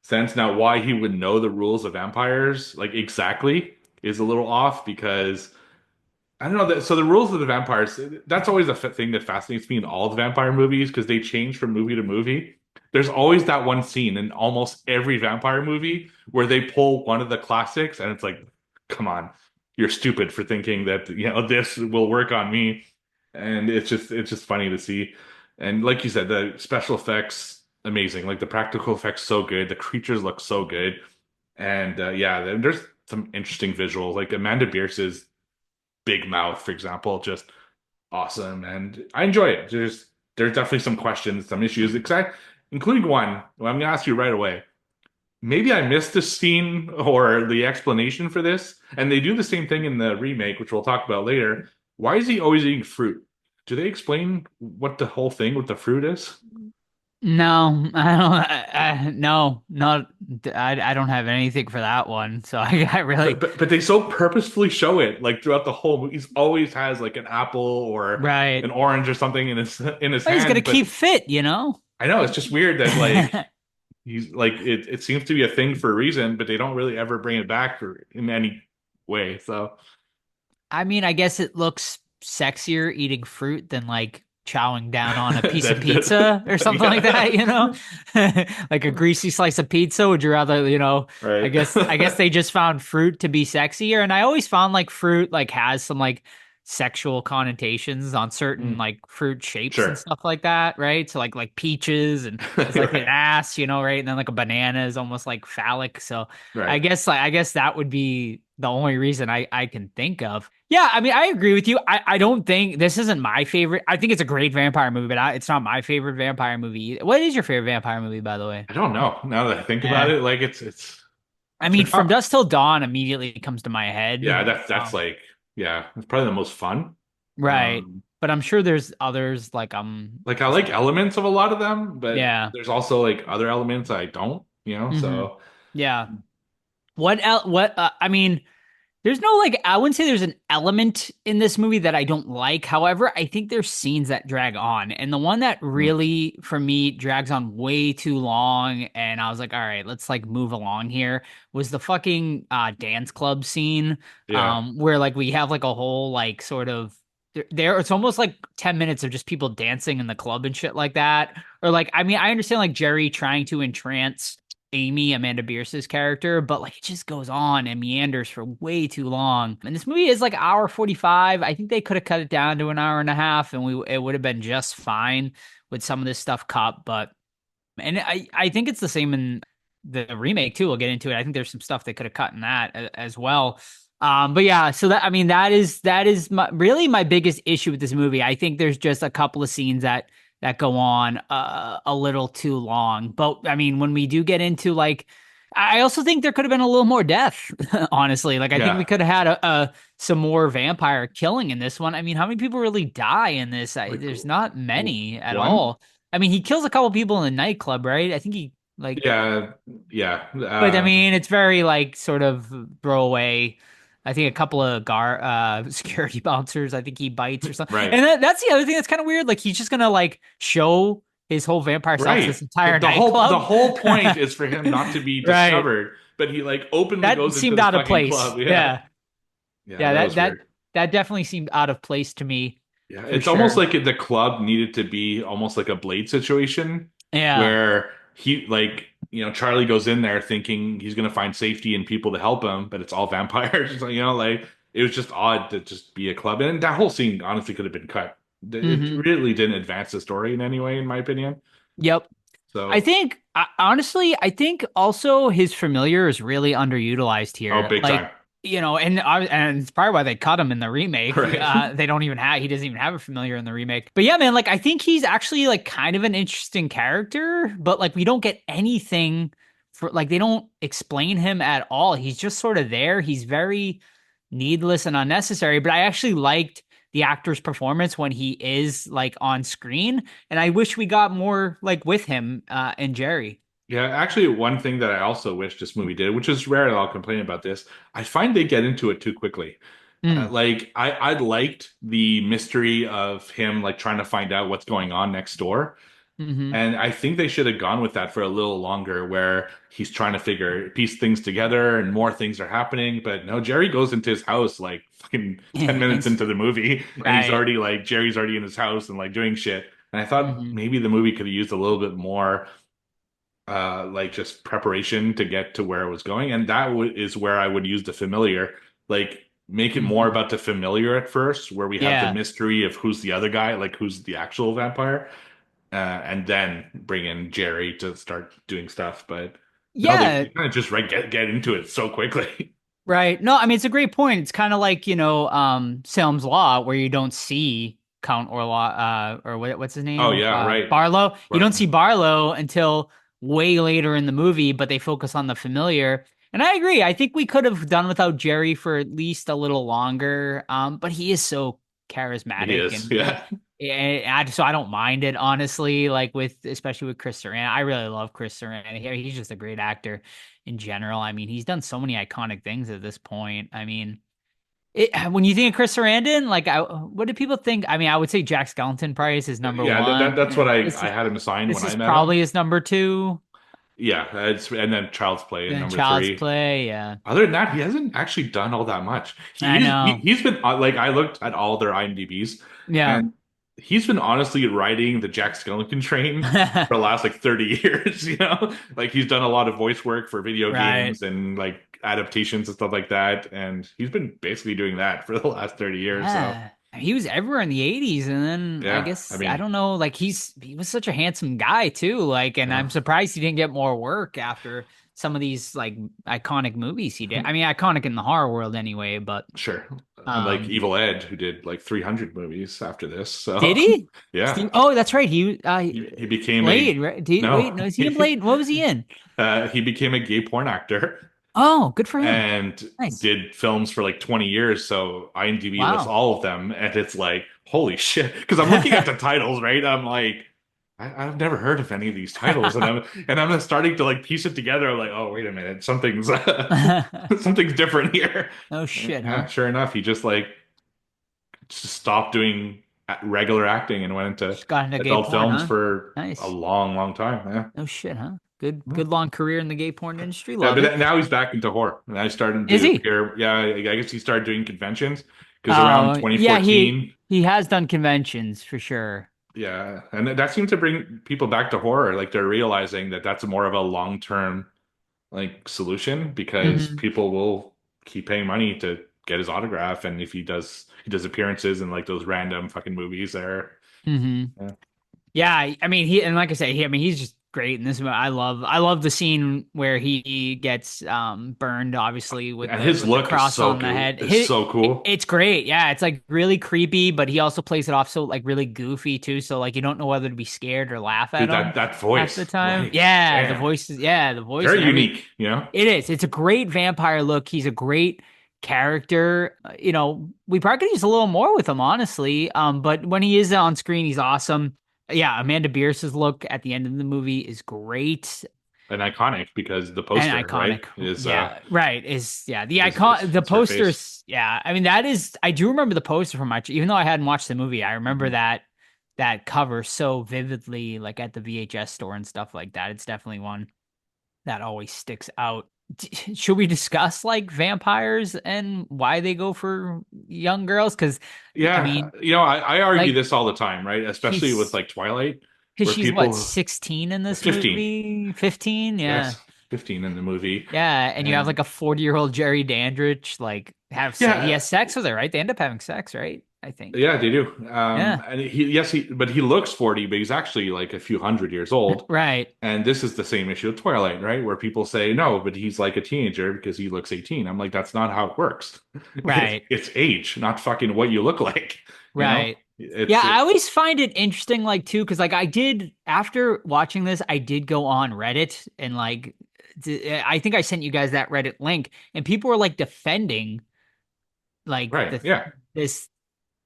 sense. Now, why he would know the rules of vampires, like exactly, is a little off because I don't know that. So the rules of the vampires, that's always a thing that fascinates me in all the vampire movies because they change from movie to movie. There's always that one scene in almost every vampire movie where they pull one of the classics, and it's like, come on, you're stupid for thinking that this will work on me. And it's just funny to see. And like you said, the special effects amazing. Like the practical effects so good. The creatures look so good. And yeah, there's some interesting visuals. Like Amanda Bierce's big mouth, for example, just awesome, and I enjoy it. There's definitely some questions, some issues, including one. Well, I'm gonna ask you right away. Maybe I missed the scene or the explanation for this, and they do the same thing in the remake, which we'll talk about later. Why is he always eating fruit? Do they explain what the whole thing with the fruit is? No, I don't. No, not. I don't have anything for that one. So I But, really but they so purposefully show it like throughout the whole movie. He always has like an apple or right. an orange or something in his Well, he's gonna hand. But keep fit. I know it's just weird that like he's like it seems to be a thing for a reason, but they don't really ever bring it back in any way. So I mean, I guess it looks sexier eating fruit than like chowing down on a piece of pizza or something like that, you know? Yeah. Like a greasy slice of pizza. Would you rather, Right. I guess they just found fruit to be sexier. And I always found like fruit like has some like sexual connotations on certain Mm, like fruit shapes and sure. stuff like that, right? So like peaches and it's like an Right. ass, right? And then like a banana is almost like phallic. So Right. I guess that would be the only reason I can think of. Yeah, I mean, I agree with you. I don't think this isn't my favorite. I think it's a great vampire movie, but it's not my favorite vampire movie either. What is your favorite vampire movie, by the way? I don't know. Now that I think about Yeah. it, like I they're mean, From not. Dusk Till Dawn immediately comes to my head. Yeah, that's like yeah, it's probably the most fun. Right. Um, But I'm sure there's others like like I just like elements of a lot of them, but yeah. there's also like other elements I don't, Hmm. so Yeah. What I mean, there's no like I wouldn't say there's an element in this movie that I don't like. However, I think there's scenes that drag on. And the one that mm, really for me drags on way too long and I was like, "All right, let's like move along here." Was the fucking dance club scene yeah. where like we have like a whole like sort of there it's almost like 10 minutes of just people dancing in the club and shit like that. Or like I mean, I understand like Jerry trying to entrance Amy, Amanda Bierce's character, but like it just goes on and meanders for way too long. And this movie is like hour 45. I think they could have cut it down to an hour and a half and it would have been just fine with some of this stuff cut, but and I think it's the same in the remake too. We'll get into it. I think there's some stuff they could have cut in that as well. But yeah, so that I mean that is really my biggest issue with this movie. I think there's just a couple of scenes that go on a little too long. But I mean, when we do get into like, I also think there could have been a little more death. Honestly, like I think we Yeah. could have had some more vampire killing in this one. I mean, how many people really die in this? Like There's not many at one? all. I mean, he kills a couple people in the nightclub, right? I think he like, Yeah. Yeah. but I mean, it's very like sort of throwaway. I think a couple of security bouncers. I think he bites or something. Right. And that's the other thing that's kind of weird. Like he's just gonna like show his whole vampire self to Right. this entire The nightclub. whole point is for him not to be Right. discovered, but he like openly That goes into seemed this out of fucking place. club. Yeah. Yeah. Yeah, Yeah. that was weird. That definitely seemed out of place to me Yeah, for it's almost sure. like the club needed to be almost like a Blade situation Yeah. where he like, Charlie goes in there thinking he's gonna find safety and people to help him, but it's all vampires. So, like it was just odd to just be a club. And that whole scene honestly could have been cut. It Hmm. really didn't advance the story in any way, in my opinion. Yep. I So, think honestly, I think also his familiar is really underutilized oh, here. big Like, time. and it's probably why they cut him in the remake. Right. They don't even have he doesn't even have a familiar in the remake. But yeah, man, like I think he's actually like kind of an interesting character, but like we don't get anything for like they don't explain him at all. He's just sort of there. He's very needless and unnecessary, but I actually liked the actor's performance when he is like on screen and I wish we got more like with him and Jerry. Yeah, actually, one thing that I also wish this movie did, which is rare that I'll complain about this, I find they get into it too quickly. Mm, Like I liked the mystery of him like trying to find out what's going on next door. hmm. And I think they should have gone with that for a little longer, where he's trying to piece things together and more things are happening. But no, Jerry goes into his house like fucking 10 minutes It's into the movie, and he's right. already like, Jerry's already in his house and like doing shit. And I thought Hmm. maybe the movie could have used a little bit more like just preparation to get to where it was going. And that is where I would use the familiar, like make it more Hmm. about the familiar at first, where we have the Yeah. mystery of who's the other guy, like who's the actual vampire, and then bring in Jerry to start doing stuff. But no, Yeah. they kind of just get into it so quickly. Right. No, I mean it's a great point. It's kind of like, Salem's Law where you don't see Count Orlok or what's his Oh name? yeah, right. Barlow. You don't Right. see Barlow until way later in the movie, but they focus on the familiar. And I agree. I think we could have done without Jerry for at least a little longer. But he is so He charismatic is. and Yeah. so I don't mind it honestly. Like especially with Chris Sarandon, I really love Chris Sarandon. He's just a great actor in general. I mean, he's done so many iconic things at this point. I mean, when you think of Chris Sarandon, like, what do people think? I mean, I would say Jack Skellington probably is his number Yeah, one. that's what I This I is had him assigned this when I is met him. probably his number two. Yeah, and then Child's Play in Then number Child's three. Play, yeah. Other than that, he hasn't actually done all that much. I know. He's been like I looked at all their IMDb's, Yeah. and he's been honestly riding the Jack Skellington train for the last like 30 years. Like he's done a lot of voice work for video Right. games and like adaptations and stuff like that, and he's been basically doing that for the last 30 years. So Yeah. He was everywhere in the 80s, and then I yeah, I guess I mean, don't know, like he was such a handsome guy too. Like, and yeah, I'm surprised he didn't get more work after some of these like iconic movies he did. I mean, iconic in the horror world anyway, but sure. Unlike um Evil Ed, who did like 300 movies after this. did So he? yeah, Oh, that's right. he became a Blade, right? Wait, no. no, is he in Blade? What was he in? He became a gay porn actor Oh, good for him. and Nice. did films for like 20 years. So IMDb lists Wow. all of them, and it's like, holy shit. Because I'm looking at the titles, right? I'm like, I've never heard of any of these titles, and I'm starting to like piece it together. I'm like, oh, wait a minute, something's something's different here. Oh shit, Yeah, huh? sure enough, he just like just stopped doing regular acting and went into Just got into gay adult porn, films huh? for a Nice. long, long time. Oh shit, huh? Good, Yeah. good long career in the gay porn industry. Yeah, Love but it. now he's back into horror. And I started Is to he? appear. Yeah, I guess he started doing conventions because around Oh, yeah, 2014, he has done conventions for sure. yeah, and that seemed to bring people back to horror. Like they're realizing that that's more of a long-term like solution because Hmm. people will keep paying money to get his autograph, and if he does appearances in like those random fucking movies there. Hmm. Yeah. Yeah, I mean and like I say, I mean he's just great in this movie. I love the scene where he gets burned, obviously with And the his look is cross so on the cool. head. It's so cool. It's great. Yeah, it's like really creepy, but he also plays it off so like really goofy too. So like you don't know whether to be scared or laugh at Dude, him that half the voice, time. like, Yeah, damn, the voice very and everything. unique, you know? It is. It's a great vampire look. He's a great character. We probably could use a little more with him, honestly. But when he is on screen, he's awesome. Yeah, Amanda Bierce's look at the end of the movie is great And iconic because the and poster, right, iconic. is Yeah, right. The is the it's her face. posters. Yeah, I mean that is. I do remember the poster from much, even though I hadn't watched the movie. I remember Mhm. that cover so vividly, like at the VHS store and stuff like that. It's definitely one that always sticks out. Should we discuss like vampires and why they go for young girls? Because I Yeah, mean, I argue like this all the time, right? Especially with she's like Twilight, because where she's what people 16 in this 15, movie, 15, yeah. yes, 15 in the movie, Yeah, and you have and like a 40-year-old Jerry Dandridge, like he yeah, has sex with her, right? They end up having sex, right? I think. yeah, they do. Yeah. And but he looks 40, but he's actually like a few hundred years old. Right. And this is the same issue with Twilight, right? Where people say, no, but he's like a teenager because he looks 18. I'm like, that's not how it works. Right. It's age, not fucking what you look like. You know, Right. Yeah, it's I it, always find it interesting, like too, because like I did after watching this, I did go on Reddit and like I think I sent you guys that Reddit link, and people were like defending like right. Yeah. this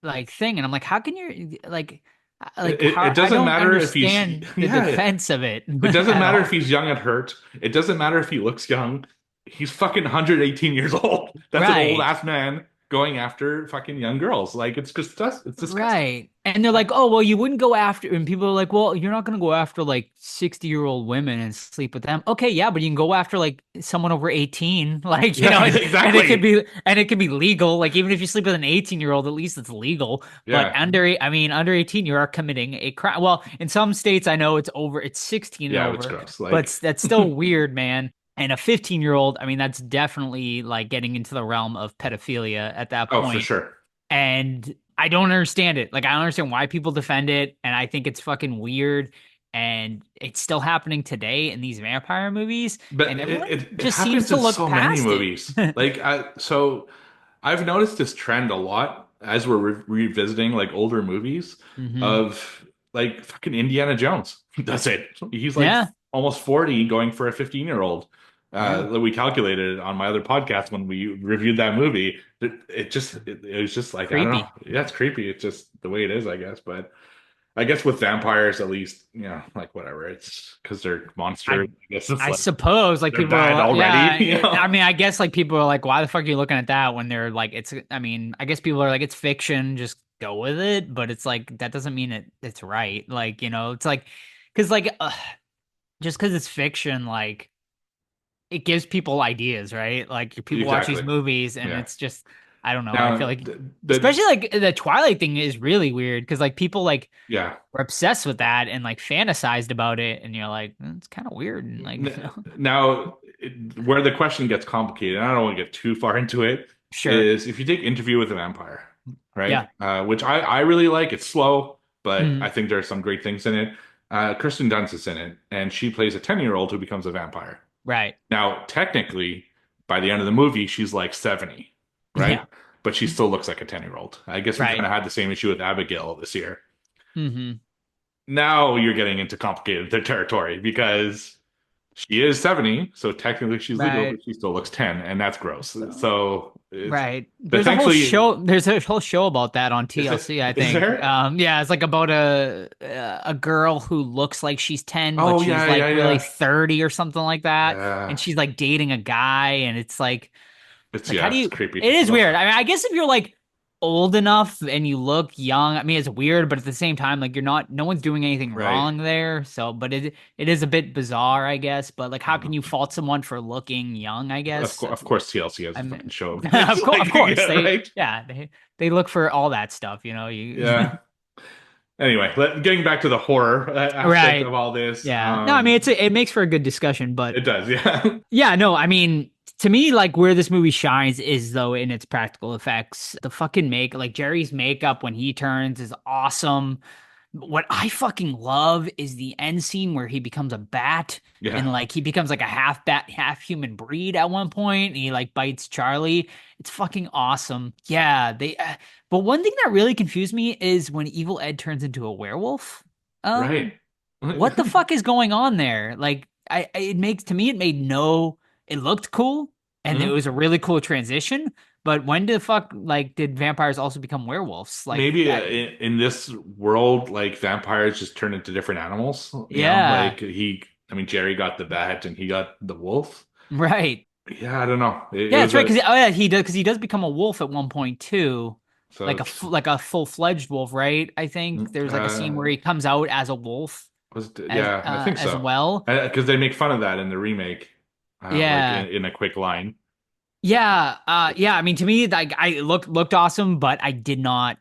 like thing, and I'm like, how can you It how I doesn't don't matter if he's, understand the yeah, defense of it it doesn't at matter if all. he's young at hurt. It doesn't matter if he looks young. He's fucking 118 years old. That's an old Right. ass man going after fucking young girls. Like it's disgusting. Right. And they're like, oh, well, you wouldn't go after, and people are like, well, you're not going to go after like 60-year-old women and sleep with them. Okay, yeah, but you can go after like someone over 18, like, Yeah, and exactly. it could be legal. Like, even if you sleep with an 18-year-old, at least it's legal. But Yeah. under 18, you are committing a crime. Well, in some states, I know it's 16 and Yeah, it's over, gross. but Like that's still weird, man. And a 15-year-old, I mean, that's definitely like getting into the realm of pedophilia at that oh, for point. sure. And I don't understand it. Like I don't understand why people defend it, and I think it's fucking weird. And it's still happening today in these vampire movies, But and everyone it just seems happens to in look so many past it. movies. Like so I've noticed this trend a lot as we're revisiting like older movies Hmm. of like fucking Indiana Jones. That's it. He's like Yeah, almost 40 going for a 15-year-old. yeah, That we calculated on my other podcast when we reviewed that movie. It was just like, I don't know. creepy. Yeah, it's creepy. It's just the way it is, I guess. But I guess with vampires, at least, like whatever. It's because they're monsters. I I guess it's I like suppose like they're people bad are already, yeah. you I know? mean, I guess like people are like, why the fuck are you looking at that when they're like, it's. I mean, I guess people are like, it's fiction, just go with it. But it's like that doesn't mean it's right. Like it's like because like just because it's fiction, like it gives people ideas, right? Like people watch these Exactly. movies and Yeah. it's just I don't know. I feel Now, like the especially like the Twilight thing is really weird because like people like yeah. were obsessed with that and like fantasized about it and you're like, it's kind of weird and like Now, where the question gets complicated, and I don't want to get too far into it, sure. is if you take Interview with a Vampire, right? Yeah. Which I really like. It's slow, but I Mhm. think there are some great things in it. Kirsten Dunst is in it, and she plays a 10-year-old who becomes a vampire. Right. Now, technically, by the end of the movie, she's like 70, Yeah. right? But she still looks like a 10-year-old. I guess we kind Right. of had the same issue with Abigail this year. Hmm. Now you're getting into complicated territory because she is 70, so technically she's legal, Right. but she still looks 10, and that's gross. So So it's right. but There's a whole thankfully show. There's a whole show about that on is it TLC, I is think. there? Yeah, it's like about a girl who looks like she's 10, but Oh she's yeah, like yeah, really yeah. 30 or something like that. Yeah. And she's like dating a guy, and It's like how do it's you creepy. it is Ugh. weird. I mean, I guess if you're like old enough and you look young, I mean it's weird, but at the same time, like you're not no one's doing anything Right. wrong there. So but it is a bit bizarre, I guess. But like how can you fault someone for looking young, I guess? Of course TLC has I a fucking mean, show of this. of Like, course, yeah, right? they look for all that stuff, you know. You Yeah. Anyway, getting back to the horror aspect right, of all this, yeah. No, I mean it makes for a good discussion, but it does, yeah. yeah, no, I mean to me, like where this movie shines is though in its practical effects. The fucking like Jerry's makeup when he turns is awesome. What I fucking love is the end scene where he becomes a bat Yeah, and like he becomes like a half bat, half human breed at one point, and he like bites Charlie. It's fucking awesome. Yeah, but one thing that really confused me is when Evil Ed turns into a werewolf. Um, right. what the fuck is going on there? Like, it makes to me it made no. It looked cool and it Mhm. was a really cool transition. But when the fuck like did vampires also become werewolves? Like, Maybe in this world, like vampires just turn into different animals. yeah, Like I mean, Jerry got the bat and he got the wolf. right. Yeah, I don't know. It Yeah, that's was right. Because oh yeah, he does because he does become a wolf at one point too, so like a full fledged wolf, right? I think there's like a scene where he comes out as a wolf yeah, I think as so. well. Because they make fun of that in the remake, like Yeah. in a quick line. Yeah, yeah. I mean, to me, like, I looked awesome, but I did not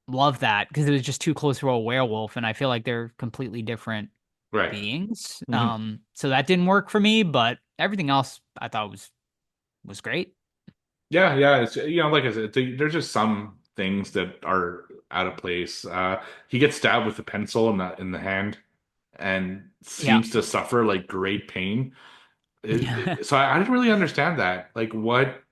love that because it was just too close to a werewolf, and I feel like they're completely different Right. beings. Hmm. So that didn't work for me, but everything else I thought was great. Yeah, yeah. It's like I said, there's just some things that are out of place. He gets stabbed with a pencil in the hand and Yeah. seems to suffer like great pain. Yeah. So I didn't really understand that. Like, what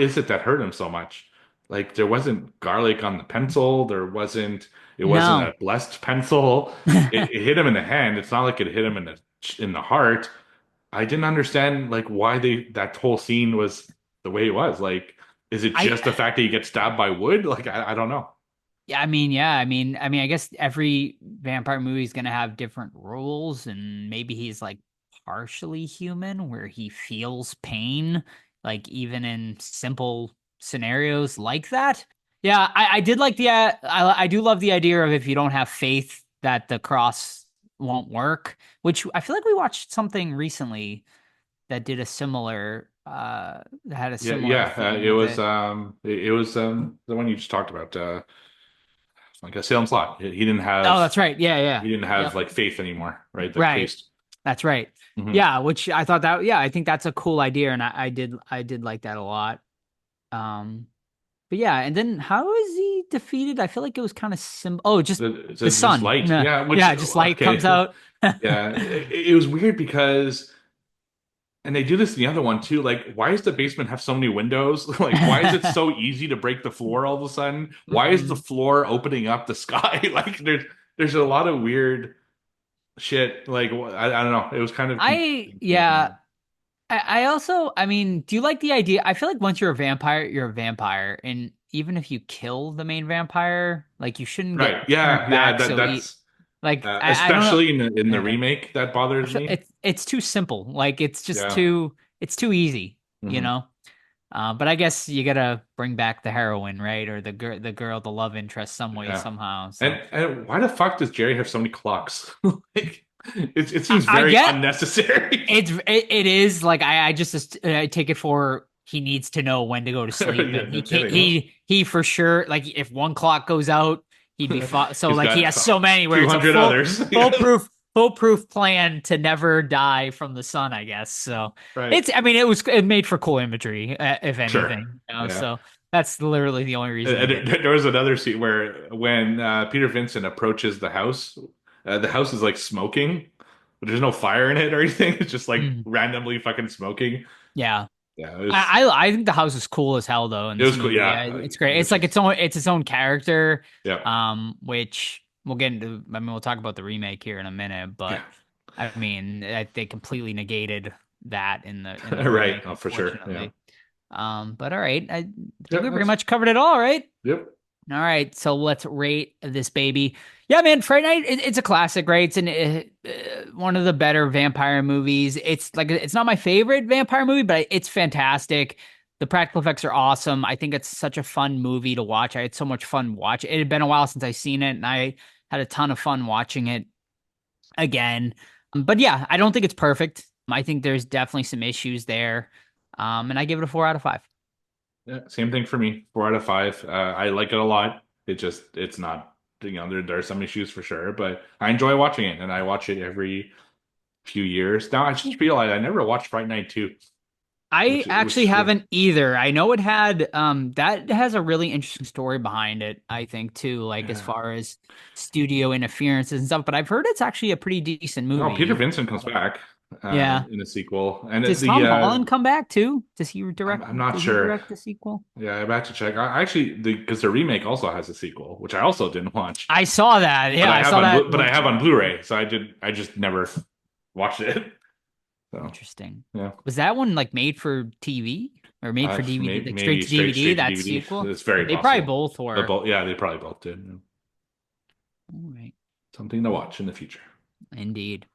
is it that hurt him so much? Like, there wasn't garlic on the pencil. It wasn't No. a blessed pencil. It hit him in the hand. It's not like it hit him in the heart. I didn't understand like why that whole scene was the way it was. Like, is it I just the fact that he gets stabbed by wood? Like, I don't know. Yeah, I mean, yeah, I guess every vampire movie is gonna have different rules, and maybe he's like partially human, where he feels pain, like even in simple scenarios like that. Yeah, I did like I do love the idea of if you don't have faith that the cross won't work, which I feel like we watched something recently that did a similar that had a Yeah, similar yeah. theme It with was it. the one you just talked about. Like a Salem's Lot. Oh, that's right. Yeah, He yeah. didn't have Yep. like faith anymore, right? The Right. priest. That's right. Hmm. Yeah, which I thought that yeah, I think that's a cool idea and I did like that a lot. Um but yeah, and then how is he defeated? I feel like it was kind of oh, just the Just sun. light. Yeah, which Yeah, just light okay. comes out. Yeah, it was weird because, and they do this in the other one too. Like, why does the basement have so many windows? Like, why is it so easy to break the floor all of a sudden? Why is the Mhm. floor opening up the sky? Like, there's a lot of weird shit. Like, I don't know. It was kind of Yeah, confusing. I also I mean, do you like the idea? I feel like once you're a vampire, and even if you kill the main vampire, like you shouldn't get Right? Yeah, turned yeah. back so That's like I don't know. especially in the Yeah. remake that bothers me. It's too simple. Like Yeah. it's too easy, you Hmm. know? But I guess you gotta bring back the heroine, right? Or the love interest some way, Yeah. somehow. And So and why the fuck does Jerry have so many clocks? Like, it seems I very get unnecessary. it is like I just I take it for he needs to know when to go to sleep, Yeah, and he no can't kidding. he for sure, like if one clock goes out, he'd be fine. So He's like he got has so many where it's a 200 others. Yes. foolproof plan to never die from the sun, I guess. So Right. it's, I mean, it made for cool imagery, if Sure. anything, you know. Yeah. So that's literally the only reason I did it. There was another scene where when Peter Vincent approaches the house is like smoking, but there's no fire in it or anything. It's just like Mm, randomly fucking smoking. yeah. Yeah, I think the house is cool as hell though in it this was cool. movie. Yeah, Yeah, it's great. It's which like is its own character, yeah, which we'll get into. I mean, we'll talk about the remake here in a minute, yeah, but I mean, they completely negated that in the right. remake, Oh, for sure. Yeah. unfortunately. But all right, I think Yep. we pretty That's much covered it all, right? yep. All right, so let's rate this baby. Yeah, man, Fright Night, it's a classic, right? It's one of the better vampire movies. It's like it's not my favorite vampire movie, but it's fantastic. The practical effects are awesome. I think it's such a fun movie to watch. I had so much fun watching. It had been a while since I seen it, and I had a ton of fun watching it again. But yeah, I don't think it's perfect. I think there's definitely some issues there. And I give it a 4 out of 5. Yeah. Same thing for me. 4 out of 5. I like it a lot. It's not there are some issues for sure, but I enjoy watching it, and I watch it every few years. Now I just realized I never watched Fright Night 2, I actually which haven't either. I know it had that has a really interesting story behind it, I think too, like as yeah. far as studio interferences and stuff, but I've heard it's actually a pretty decent No, Peter movie. Vincent comes back Yeah. in a sequel, and Does Tom Holland come back too? Does he direct I'm not did he sure. direct the sequel? Yeah, I'm about to check. I actually because the remake also has a sequel, which I also didn't watch, I saw that. but Yeah, I saw that. I have on Blu-ray, so I just never watched it. So Interesting. yeah, Was that one like made for TV or made for DVD, like straight maybe to DVD, straight to that DVD. sequel? It's very They probably possible. both were. Yeah, they probably both did. Yeah. All right. Something to watch in the future. Indeed.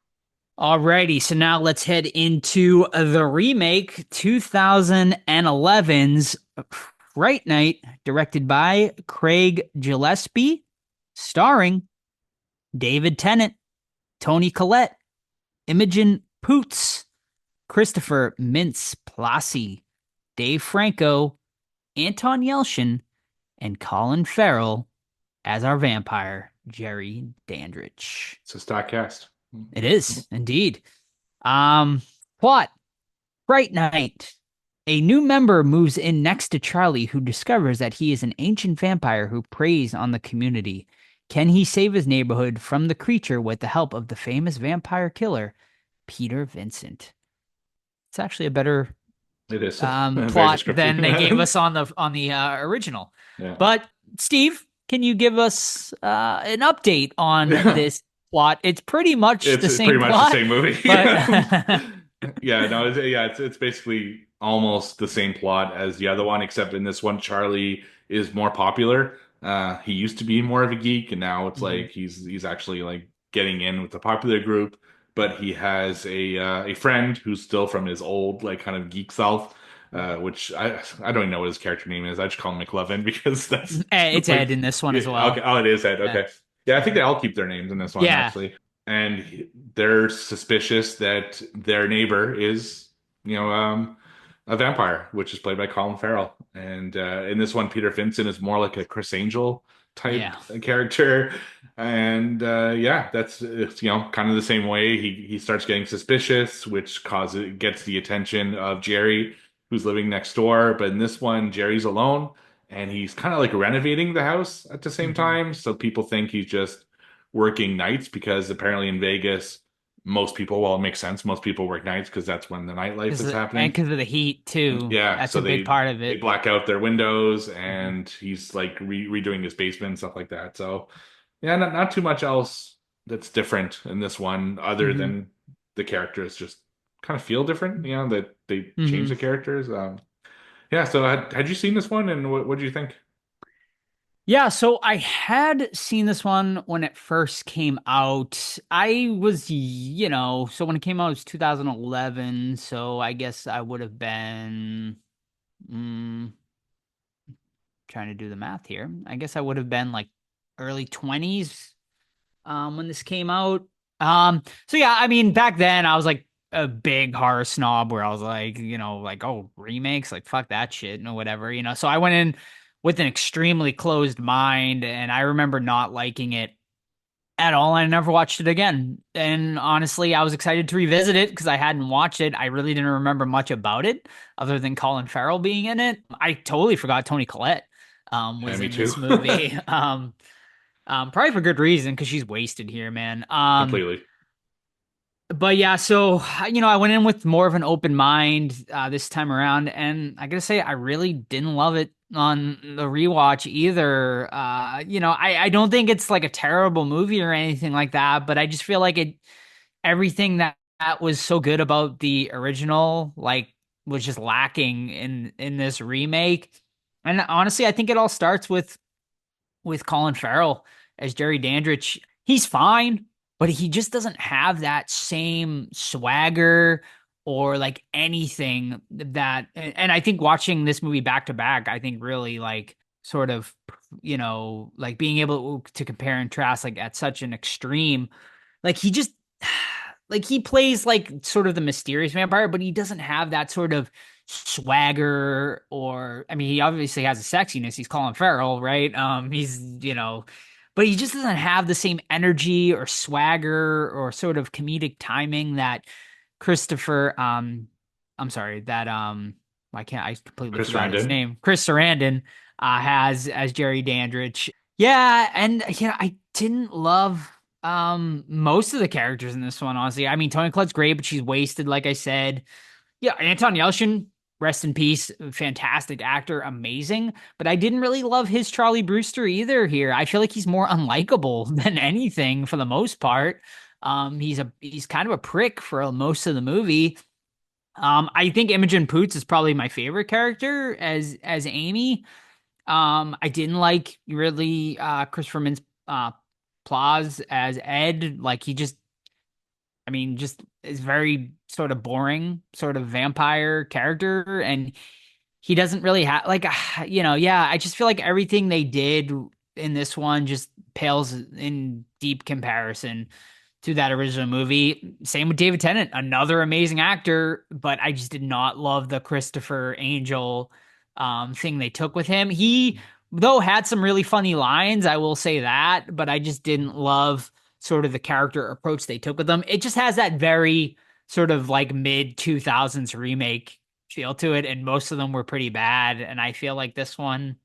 Alrighty, so now let's head into the remake 2011's Fright Night, directed by Craig Gillespie, starring David Tennant, Tony Collette, Imogen Poots, Christopher Mintz Plasse, Dave Franco, Anton Yelchin, and Colin Farrell as our vampire, Jerry Dandridge. It's a stock cast. It is indeed. Um, Plot: Fright Night. A new member moves in next to Charlie, who discovers that he is an ancient vampire who preys on the community. Can he save his neighborhood from the creature with the help of the famous vampire killer, Peter Vincent? It's actually a better It is very plot descriptive. than they gave us on the original. Yeah. But Steve, can you give us an update on this plot? It's pretty much It's the same pretty much the plot, same movie. but Yeah, no, it's basically almost the same plot as the other one, except in this one, Charlie is more popular. He used to be more of a geek, and now it's Mhm. like he's actually like getting in with the popular group. But he has a friend who's still from his old like kind of geek self, which I don't even know what his character name is. I just call him McLovin because that's It's like Ed in this one as yeah, well. okay. Oh, it is Ed. Yeah. Okay, yeah, I think they all keep their names in this one Yeah. actually, and they're suspicious that their neighbor is, a vampire, which is played by Colin Farrell. And in this one, Peter Vincent is more like a Chris Angel type Yeah. character. And yeah, that's it's, kind of the same way. He starts getting suspicious, which gets the attention of Jerry, who's living next door. But in this one, Jerry's alone, and he's kind of like renovating the house at the same Mhm. time. So people think he's just working nights because apparently in Vegas, most people, well, it makes sense. Most people work nights because that's when the nightlife is And happening. because of the heat too. Yeah, That's so a big part of they it. black out their windows, Mhm. and he's like redoing his basement and stuff like that. So yeah, not too much else that's different in this one, other Mhm. than the characters just kind of feel different. That they change Mhm. the characters. Yeah. So had you seen this one, and what do you think? Yeah, so I had seen this one when it first came out. I was, so when it came out, it was 2011. So I guess I would have been, mm, trying to do the math here. I guess I would have been like early 20s when this came out. So yeah, I mean, back then I was like a big horror snob where I was like, like, oh, remakes, like fuck that shit and whatever, So I went in with an extremely closed mind, and I remember not liking it at all. I never watched it again. And honestly, I was excited to revisit it because I hadn't watched it. I really didn't remember much about it other than Colin Farrell being in it. I totally forgot Toni Collette Yeah, was me in too. this movie. Probably for good reason because she's wasted here, man. Completely. But yeah, so I went in with more of an open mind this time around, and I gotta say, I really didn't love it on the rewatch either. I don't think it's like a terrible movie or anything like that, but I just feel like everything that was so good about the original, like, was just lacking in this remake. And honestly, I think it all starts with Colin Farrell as Jerry Dandridge. He's fine, but he just doesn't have that same swagger or like anything that. And I think watching this movie back to back, I think really like sort of, like being able to compare and contrast like at such an extreme, like he just like he plays like sort of the mysterious vampire, but he doesn't have that sort of swagger. Or I mean, he obviously has a sexiness. He's Colin Farrell, right? But he just doesn't have the same energy or swagger or sort of comedic timing that Christopher I'm sorry, that I can't I completely Chris forgot his Sarandon. name. Chris Sarandon has as Jerry Dandridge. Yeah, and I didn't love most of the characters in this one, honestly. I mean, Toni Collette's great, but she's wasted, like I said. Yeah, Anton Yelchin, rest in peace, fantastic actor, amazing. But I didn't really love his Charlie Brewster either here. I feel like he's more unlikable than anything for the most part. He's kind of a prick for most of the movie. I think Imogen Poots is probably my favorite character as Amy. I didn't like really Christopher Mintz Plaze as Ed. Like he just, I mean, just is very sort of boring, sort of vampire character, and he doesn't really have like, yeah. I just feel like everything they did in this one just pales in deep comparison to that original movie. Same with David Tennant, another amazing actor, but I just did not love the Christopher Angel thing they took with him. He, though, had some really funny lines, I will say that, but I just didn't love sort of the character approach they took with them. It just has that very sort of like mid 2000s remake feel to it, and most of them were pretty bad. And I feel like this one,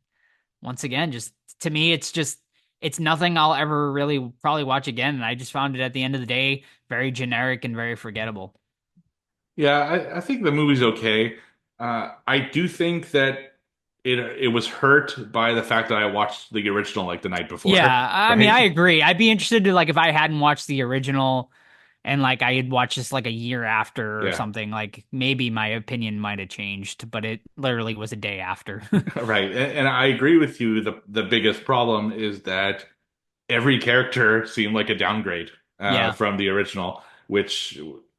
once again, just to me, it's nothing I'll ever really probably watch again. And I just found it at the end of the day very generic and very forgettable. Yeah, I think the movie's okay. I do think that it was hurt by the fact that I watched the original like the night before, Yeah, I mean, I right? agree. I'd be interested to like if I hadn't watched the original and like I had watched this like a year after or Yeah, something, like maybe my opinion might have changed, but it literally was a day after. right. And I agree with you. The biggest problem is that every character seemed like a downgrade Yeah. from the original, which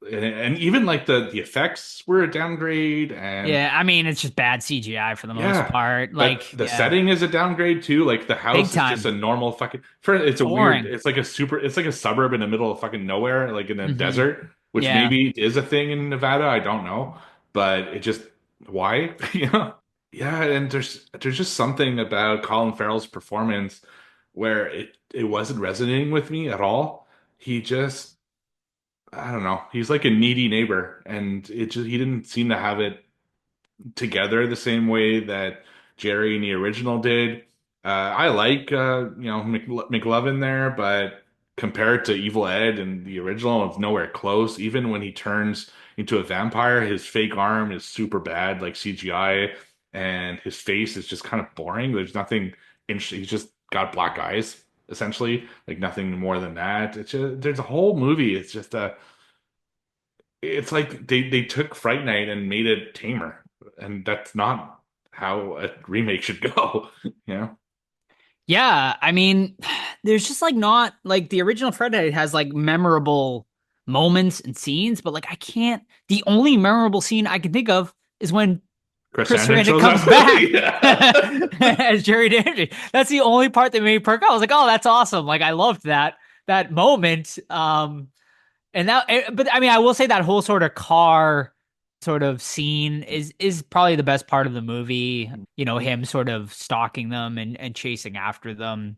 and even like the effects were a downgrade, and Yeah, I mean, it's just bad CGI for the most yeah, part. but Like, the yeah, setting is a downgrade too. Like the big house is just a time. normal fucking. It's a weird. Boring. It's like a suburb in the middle of fucking nowhere, like in a Hmm. desert, which Yeah. maybe is a thing in Nevada. I don't know, but it just why, yeah. And there's just something about Colin Farrell's performance where it wasn't resonating with me at all. He just I don't know. He's like a needy neighbor, and he didn't seem to have it together the same way that Jerry in the original did. I like McLovin there, but compared to Evil Ed and the original, it's nowhere close. Even when he turns into a vampire, his fake arm is super bad, like CGI, and his face is just kind of boring. There's nothing interesting. He's just got black eyes, essentially, like nothing more than that. It's just there's a whole movie. It's like they took Fright Night and made it tamer, and that's not how a remake should go. You know? Yeah, I mean, there's just like not like the original Fright Night has like memorable moments and scenes, but like I can't. The only memorable scene I can think of is when Chris Chris Sarandon Sarandon shows comes up. back Yeah. as Jerry Dandridge. That's the only part that made me perk up. I was like, oh, that's awesome. Like I loved that moment. And but I mean, I will say that whole sort of car sort of scene is probably the best part of the movie. You know, him sort of stalking them and chasing after them.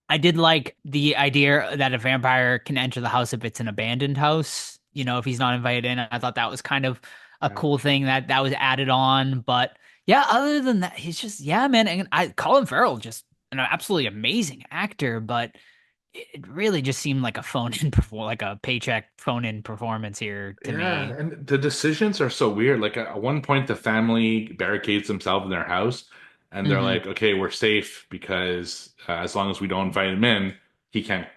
I did like the idea that a vampire can enter the house if it's an abandoned house, you know, if he's not invited in. I thought that was kind of a Yeah. cool thing that was added on. But yeah, other than that, he's just, yeah, man. And Colin Farrell, just an absolutely amazing actor, but it really just seemed like a phone in like a paycheck phone in performance here to Yeah, me. and the decisions are so weird. Like at one point, the family barricades themselves in their house, and they're Hmm. like, "Okay, we're safe because as long as we don't invite him in, he can't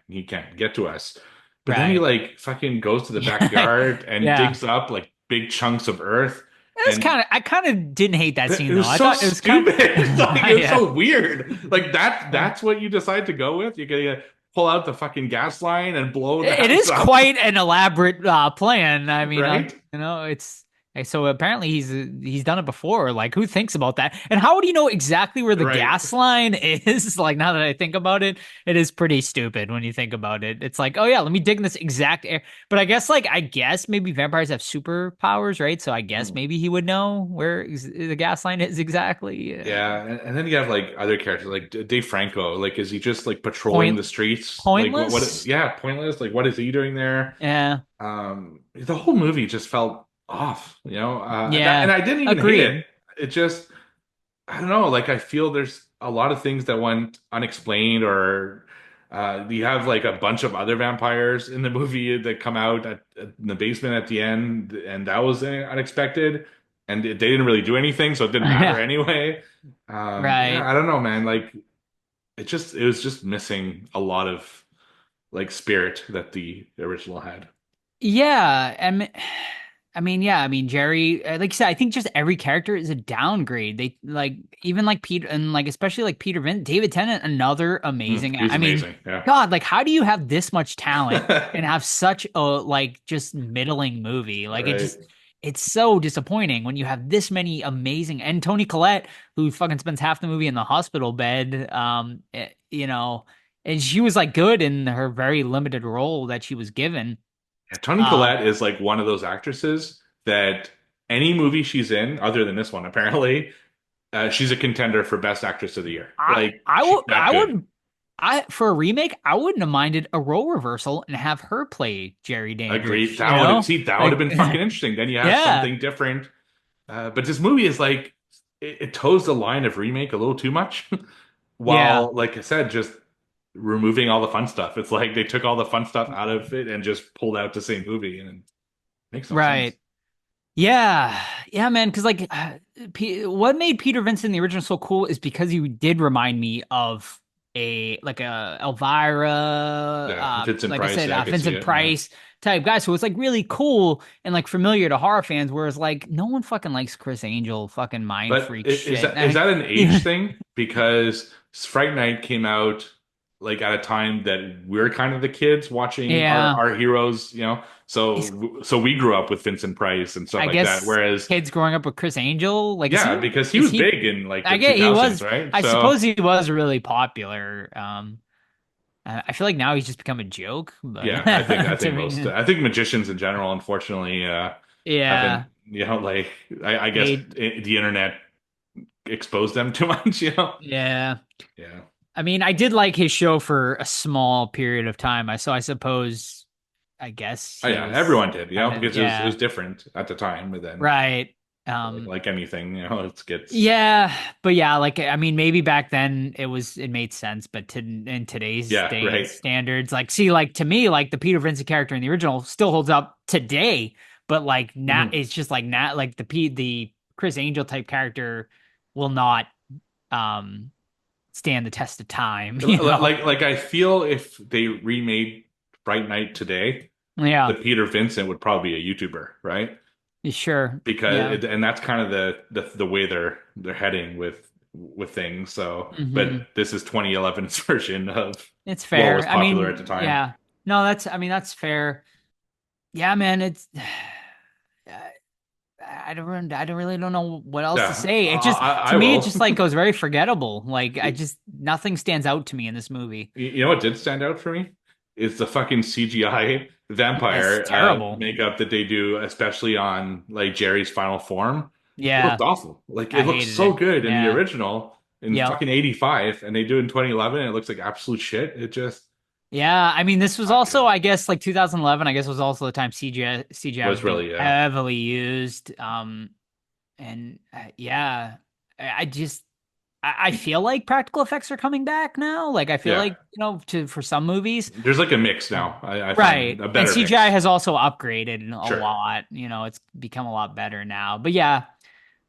get to us." But then he Right. like fucking goes to the Yeah. backyard and Yeah. digs up like big chunks of earth, It's and kind of, I kind of didn't hate that it scene though. was I so thought it was kind stupid. It's like it was yeah. so weird. Like that's what you decide to go with. You're gonna pull out the fucking gas line and blow the It house is up, quite an elaborate plan. I mean, right? you know, it's so apparently he's done it before. Like, who thinks about that? And how would you know exactly where the Right. gas line is? Like, now that I think about it, it is pretty stupid when you think about it. It's like, oh yeah, let me dig in this exact air. But I guess maybe vampires have superpowers, right? So I guess maybe he would know where the gas line is exactly. Yeah, and then you have like other characters like Dave Franco. Like, is he just like patrolling the Point streets? Like, what? pointless. Yeah, pointless. Like, what is he doing there? Yeah, The whole movie just felt off, and yeah, I didn't even hate it. agreed. It just, I don't know. Like, I feel there's a lot of things that went unexplained, or you have like a bunch of other vampires in the movie that come out in the basement at the end, and that was unexpected. And they didn't really do anything, so it didn't matter Yeah, anyway. Yeah, right. I don't know, man. Like, it was just missing a lot of like spirit that the original had. Yeah, yeah, I mean, Jerry, like you said, I think just every character is a downgrade. They like even like Peter and like especially like Peter Vint, David Tennant, another amazing. He was I mean, amazing. Yeah. God, like how do you have this much talent and have such a like just middling movie? Like Right. it's so disappointing when you have this many amazing and Toni Collette, who fucking spends half the movie in the hospital bed, you know, and she was like good in her very limited role that she was given. Yeah, Toni Um, Collette is like one of those actresses that any movie she's in, other than this one, apparently, she's a contender for Best Actress of the Year. Like she's that I good. would for a remake, I wouldn't have minded a role reversal and have her play Jerry Agreed. Dandridge, you That would have know? see that would have Like been fucking interesting. Then you have yeah. something different. But this movie is like it toes the line of remake a little too much, Yeah. while like I said, just removing all the fun stuff. It's like they took all the fun stuff out of it and just pulled out the same movie, and it makes no sense. Right. Yeah. Yeah, man, cuz like what made Peter Vincent the original so cool is because he did remind me of a Elvira, Yeah, Vincent like I Price. said, Yeah, I could see Vincent it. Yeah. Price type guy. So it's like really cool and like familiar to horror fans, whereas like no one fucking likes Chris Angel fucking mind But freak is shit. that an age thing? Because Fright Night came out like at a time that we're kind of the kids watching our Yeah. our heroes, It's, So we grew up with Vincent Price and stuff I like that. guess Whereas, kids growing up with Chris Angel, like yeah, because he is was he big in like the I get he 2000s, was right? I So suppose he was really popular. I feel like now he's just become a joke, but yeah, I to think me, I think magicians in general, unfortunately, haven't yeah, like I guess made the internet exposed them too much, yeah. Yeah. I mean, I did like his show for a small period of time. I suppose I guess Oh he yeah, was everyone did, kind of because it was yeah, different at the time, but then right. like anything, it gets Yeah, but yeah, like I mean, maybe back then it made sense, but in today's yeah, day and right. standards, like see, like to me, like the Peter Vincent character in the original still holds up today, but like now Mhm. it's just like now, like the Chris Angel type character will not um stand the test of time, you know? Like I feel if they remade Fright Night today, the Yeah, Peter Vincent would probably be a YouTuber, right? sure, Because yeah, and that's kind of the way they're heading with things. So, hmm, but this is 2011's version of it's what was fair. I popular at the mean, time. yeah, no, I mean, that's fair. Yeah, man, it's. I don't really don't know what else to Yeah, say. It just to I me it will. just like goes very forgettable. Like I just nothing stands out to me in this movie. You know what did stand out for me is the fucking CGI It's vampire terrible. makeup that they do, especially on like Jerry's final form. It looks Yeah, awful. Like it I looks hated so it. good in the Yeah. original in Yep. fucking 85, and they do it in 2011, and it looks like absolute shit. It just Yeah, I mean, this was not also, good. I guess, like 2011. I guess was also the time CGI was Was being really heavily used. And yeah, I just I feel like practical effects are coming back now. Like I feel yeah. like to for some movies, There's like a mix now. I find right? a And better CGI mix. has also upgraded a Sure, lot. It's become a lot better now. But yeah,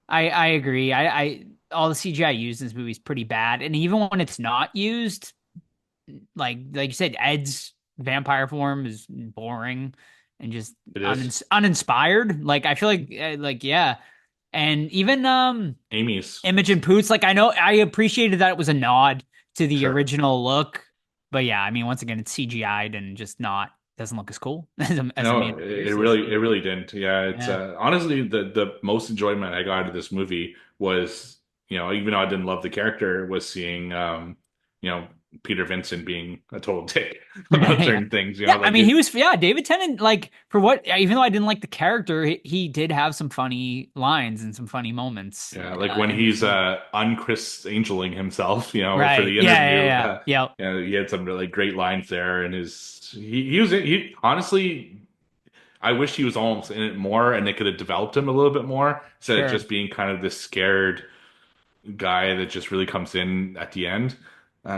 I agree. I all the CGI used in this movie is pretty bad, and even when it's not used, like you said, Ed's vampire form is boring and just it is. uninspired. Like I feel like yeah, and even Amy's. Imogen Poots. Like I know I appreciated that it was a nod to the Sure. original look, but yeah, I mean once again it's CGI'd and just not doesn't look as cool as the No, main it actors. really it really didn't. Yeah, it's Yeah, honestly the most enjoyment I got out of this movie was, even though I didn't love the character, was seeing you know, Peter Vincent being a total dick about yeah. certain things, Yeah, I like mean, he it, was, yeah, David Tennant, like, for what, even though I didn't like the character, he did have some funny lines and some funny moments yeah, like when in this he's movie. unchris angeling himself, for Right. the Yeah, yeah, interview, yeah. Yep. he had some really great lines there, and he honestly, I wish he was almost in it more, and they could have developed him a little bit more instead of Sure. just being kind of this scared guy that just really comes in at the end,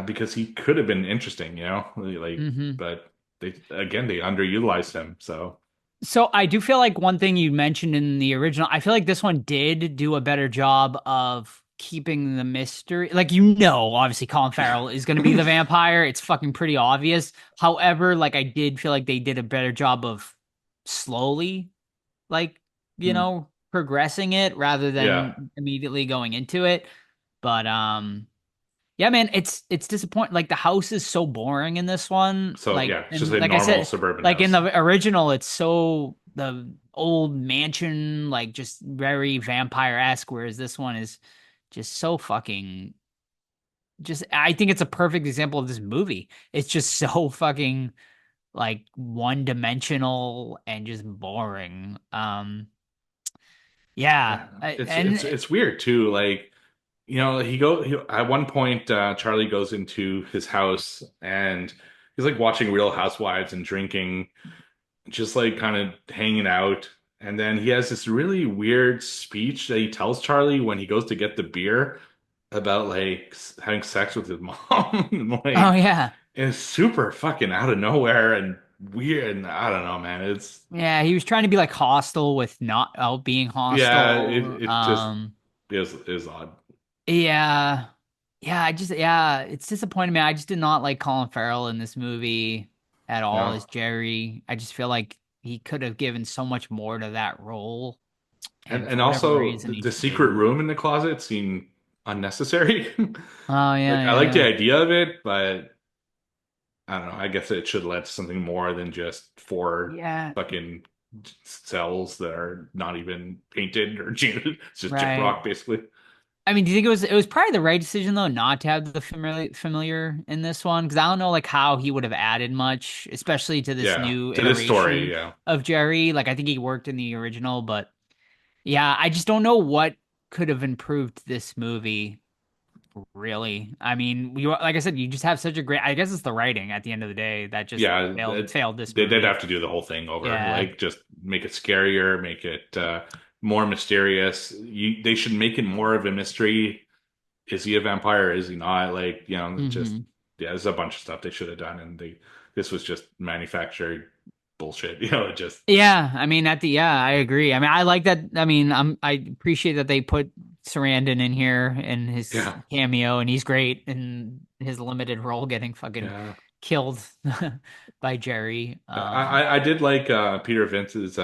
because he could have been interesting, Hmm. but they underutilized him. So So I do feel like one thing you mentioned in the original, I feel like this one did do a better job of keeping the mystery. Like, obviously Colin Farrell is going to be the vampire. It's fucking pretty obvious. However, like, I did feel like they did a better job of slowly, like, progressing it rather yeah, than immediately going into it. But yeah, man, it's disappointing. Like the house is so boring in this one. so Like yeah, it's just and a like I normal said, suburban like in house. the original, it's so the old mansion, like just very vampire-esque, whereas this one is just so fucking just I think it's a perfect example of this movie. It's just so fucking like one-dimensional and just boring. Yeah, Yeah, and it's weird too. Like, at one point, Charlie goes into his house and he's like watching Real Housewives and drinking, just like kind of hanging out. And then he has this really weird speech that he tells Charlie when he goes to get the beer about like having sex with his mom. And, oh like, yeah. it's super fucking out of nowhere and weird. And I don't know, man. Yeah, he was trying to be like hostile with not being Yeah, hostile. it just is odd. Yeah. Yeah, it's disappointing me. I just did not like Colin Farrell in this movie at all No. as Jerry. I just feel like he could have given so much more to that role, And and for and whatever also reason he the just secret didn't. room in the closet seemed unnecessary. Oh Like yeah, I like the yeah. idea of it, but I don't know. I guess it should lead to something more than just four Yeah, fucking cells that are not even painted or painted. It's just chip right. rock, basically. I mean, do you think it was probably the right decision though not to have the familiar in this one? Because I don't know like how he would have added much, especially to this Yeah, new to this story, iteration yeah. of Jerry. Like I think he worked in the original, but yeah, I just don't know what could have improved this movie. Really, I mean, like I said, you just have such a great. I guess it's the writing at the end of the day that just Yeah, failed this they did movie. have to do the whole thing over. Yeah. Like, just make it scarier, make it more mysterious. They should make it more of a mystery. Is he a vampire? Is he not? Like, just Hmm. yeah, there's a bunch of stuff they should have done, and this was just manufactured bullshit. It just Yeah, I mean I agree. I mean I like that. I mean I appreciate that they put Sarandon in here and his yeah, cameo and he's great in his limited role getting fucking yeah. killed by Jerry. I did like Peter Vince's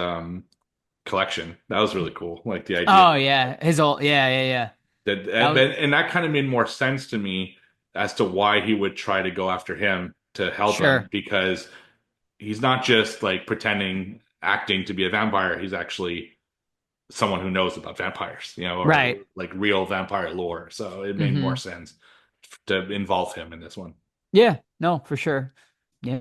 collection. That was really cool. Like the idea Oh yeah, his old yeah. that That was and that kind of made more sense to me as to why he would try to go after him to help him, sure. because he's not just like pretending acting to be a vampire. He's actually someone who knows about vampires, or Right. like real vampire lore. So it made more Hmm. sense to involve him in this one. Yeah, no, for sure. Yeah.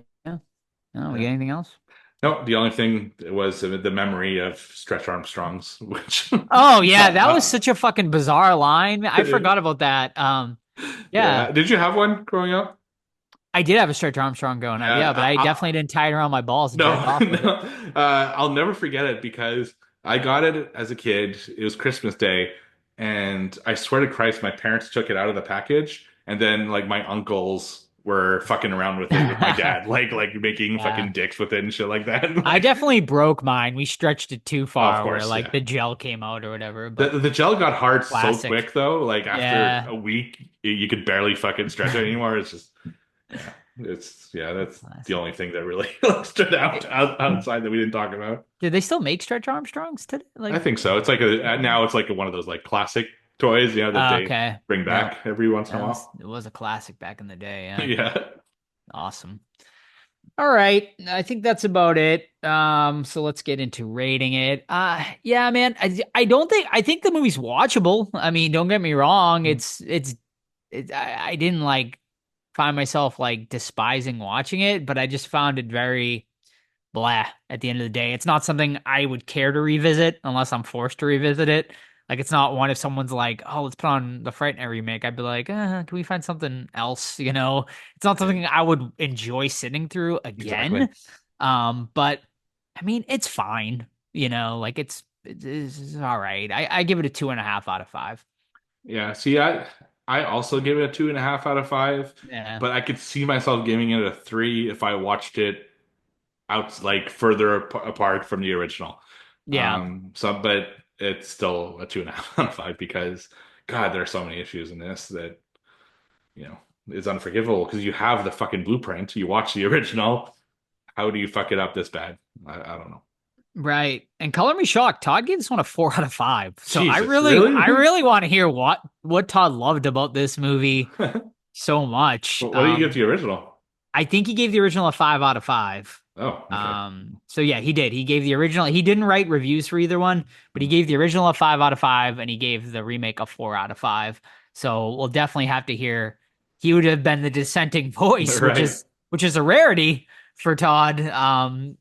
Oh, we Yeah. got anything else? No, the only thing was the memory of Stretch Armstrong's, which Oh yeah, that was such a fucking bizarre line. I forgot about that. Yeah, yeah. Did you have one growing up? I did have a Stretch Armstrong growing up. Yeah, but Yeah, I definitely didn't tie it around my balls and jack no, off with it. no. I'll never forget it because I got it as a kid. It was Christmas Day, and I swear to Christ, my parents took it out of the package, and then like my uncles were fucking around with it with my dad, like making Yeah. fucking dicks with it and shit like that. I Like, definitely broke mine. We stretched it too oh, of far where course, like yeah. the gel came out or whatever, The but the gel got hard so classic. quick though. Like after Yeah. a week, you could barely fucking stretch it anymore. It's just yeah, that's the Classic. only thing that really stood outside that we didn't talk about. Do they still make Stretch Armstrongs today? I Like, think so. It's like now it's like one of those like classic toys, that they okay. bring Yeah. back every once in a That was, while. it was a classic back in the day. Yeah. Yeah. Awesome. All right. I think that's about it. So let's get into rating it. Yeah, man. I don't think I think the movie's watchable. I mean, don't get me wrong. I didn't like find myself like despising watching it, but I just found it very blah at the end of the day. It's not something I would care to revisit unless I'm forced to revisit it. Like it's not one if someone's like, "Oh, let's put on the Fright Night remake." I'd be like, "Can we find something else?" You know, it's not something I would enjoy sitting through Exactly. again. But I mean, it's fine. You know, like it's all right. I give it a 2.5 out of 5. Yeah. See, I also give it a 2.5 out of 5, Yeah, but I could see myself giving it a 3 if I watched it out like further apart from the original. yeah. But it's still a 2.5 out of 5 because God, there are so many issues in this that you know is unforgivable because you have the fucking blueprint. You watch the original. How do you fuck it up this bad? I don't know. Right. And color me shocked. Todd gave this one a 4 out of 5. So I Jesus, really, I really? really want to hear what Todd loved about this movie so much. What do you give the original? I think he gave the original a 5 out of 5. Oh, okay. So yeah, he did. He gave the original. He didn't write reviews for either one, but he gave the original a 5 out of 5, and he gave the remake a 4 out of 5. So we'll definitely have to hear. He would have been the dissenting voice, Right. which is a rarity for Todd.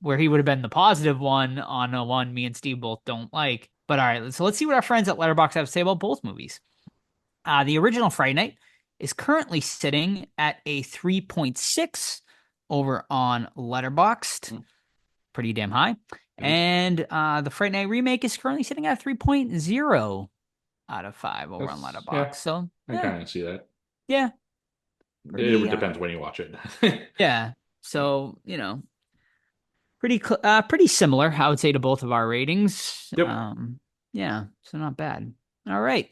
Where he would have been the positive one on a one me and Steve both don't like. But all right, so let's see what our friends at Letterboxd have to say about both movies. The original Fright Night is currently sitting at a 3.6 over on Letterboxd. Pretty damn high. Nice. And the Fright Night remake is currently sitting at 3.0 out of 5 over on Yeah, Letterboxd. So, I kind of see that. yeah, pretty, It depends when you watch it. yeah. So, pretty similar, I would say, to both of our ratings. Yep. Yeah, so not bad. All right.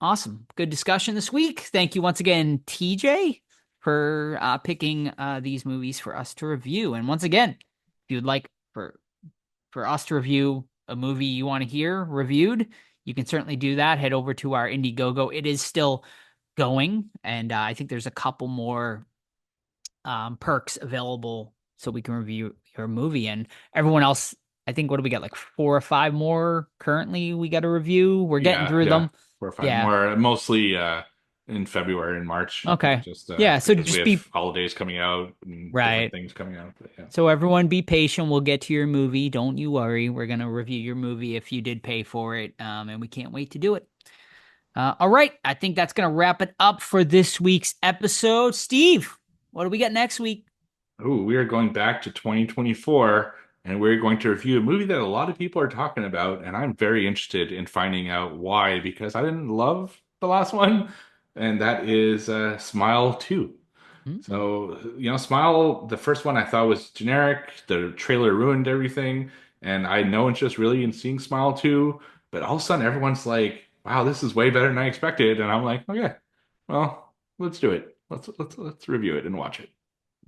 Awesome. Good discussion this week. Thank you once again, TJ, for picking these movies for us to review. And once again, if you'd like for us to review a movie you want to hear reviewed, you can certainly do that. Head over to our Indiegogo. It is still going, and I think there's a couple more perks available so we can review your movie. And everyone else, I think, what do we got? Like 4 or 5 more currently we got to review. We're getting Yeah, through yeah. them. 4 or 5 Yeah. more, mostly in February and March. Okay. Just Yeah. So because we just have be holidays coming out and different right. things coming out. But yeah. So everyone be patient. We'll get to your movie. Don't you worry. We're going to review your movie if you did pay for it. And we can't wait to do it. All right. I think that's going to wrap it up for this week's episode. Steve, what do we got next week? Oh, we are going back to 2024 and we're going to review a movie that a lot of people are talking about. And I'm very interested in finding out why, because I didn't love the last one. And that is Smile 2. Mm-hmm. So, Smile, the first one I thought was generic. The trailer ruined everything. And I had no interest really in seeing Smile 2. But all of a sudden, everyone's like, wow, this is way better than I expected. And I'm like, okay, well, let's do it. Let's review it and watch it.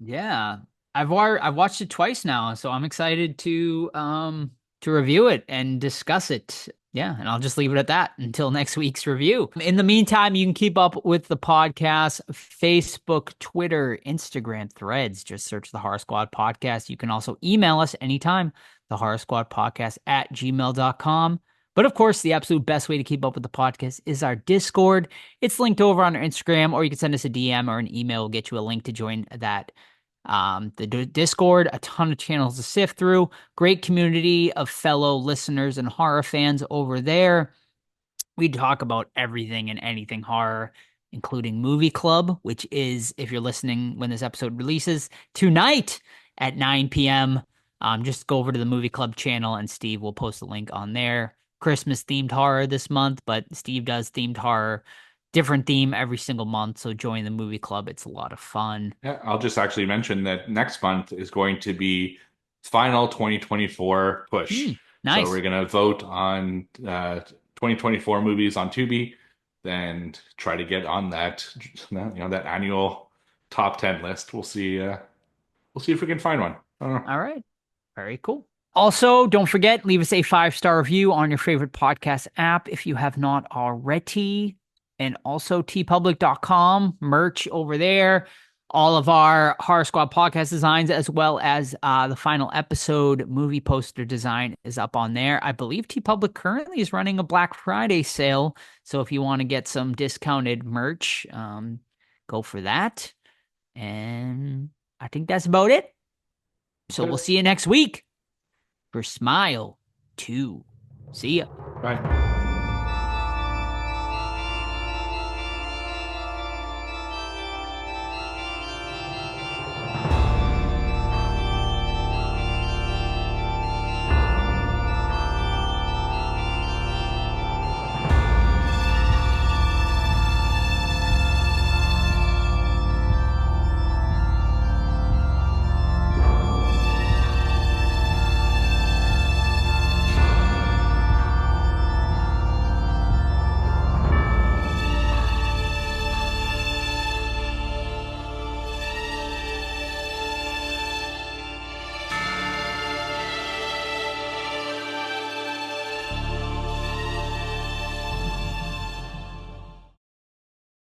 Yeah, I've watched it twice now, so I'm excited to review it and discuss it. Yeah, and I'll just leave it at that until next week's review. In the meantime, you can keep up with the podcast, Facebook, Twitter, Instagram, Threads. Just search the Horror Squad Podcast. You can also email us anytime, the Horror Squad Podcast at gmail.com. But of course, the absolute best way to keep up with the podcast is our Discord. It's linked over on our Instagram, or you can send us a DM or an email. We'll get you a link to join that The Discord, a ton of channels to sift through. Great community of fellow listeners and horror fans over there. We talk about everything and anything horror, including Movie Club, which is, if you're listening when this episode releases, tonight at 9 p.m. Just go over to the Movie Club channel and Steve will post a link on there. Christmas themed horror this month, but Steve does themed horror, different theme every single month. So join the Movie Club. It's a lot of fun. Yeah, I'll just actually mention that next month is going to be final 2024 push. So Nice. we're going to vote on 2024 movies on Tubi, then try to get on that, that annual top 10 list. We'll see. We'll see if we can find one. I don't know. All right. Very cool. Also, don't forget, leave us a 5-star review on your favorite podcast app if you have not already. And also tpublic.com, merch over there. All of our Horror Squad podcast designs, as well as the final episode movie poster design, is up on there. I believe TeePublic currently is running a Black Friday sale. So if you want to get some discounted merch, go for that. And I think that's about it. So we'll see you next week for Smile 2. See ya. Bye.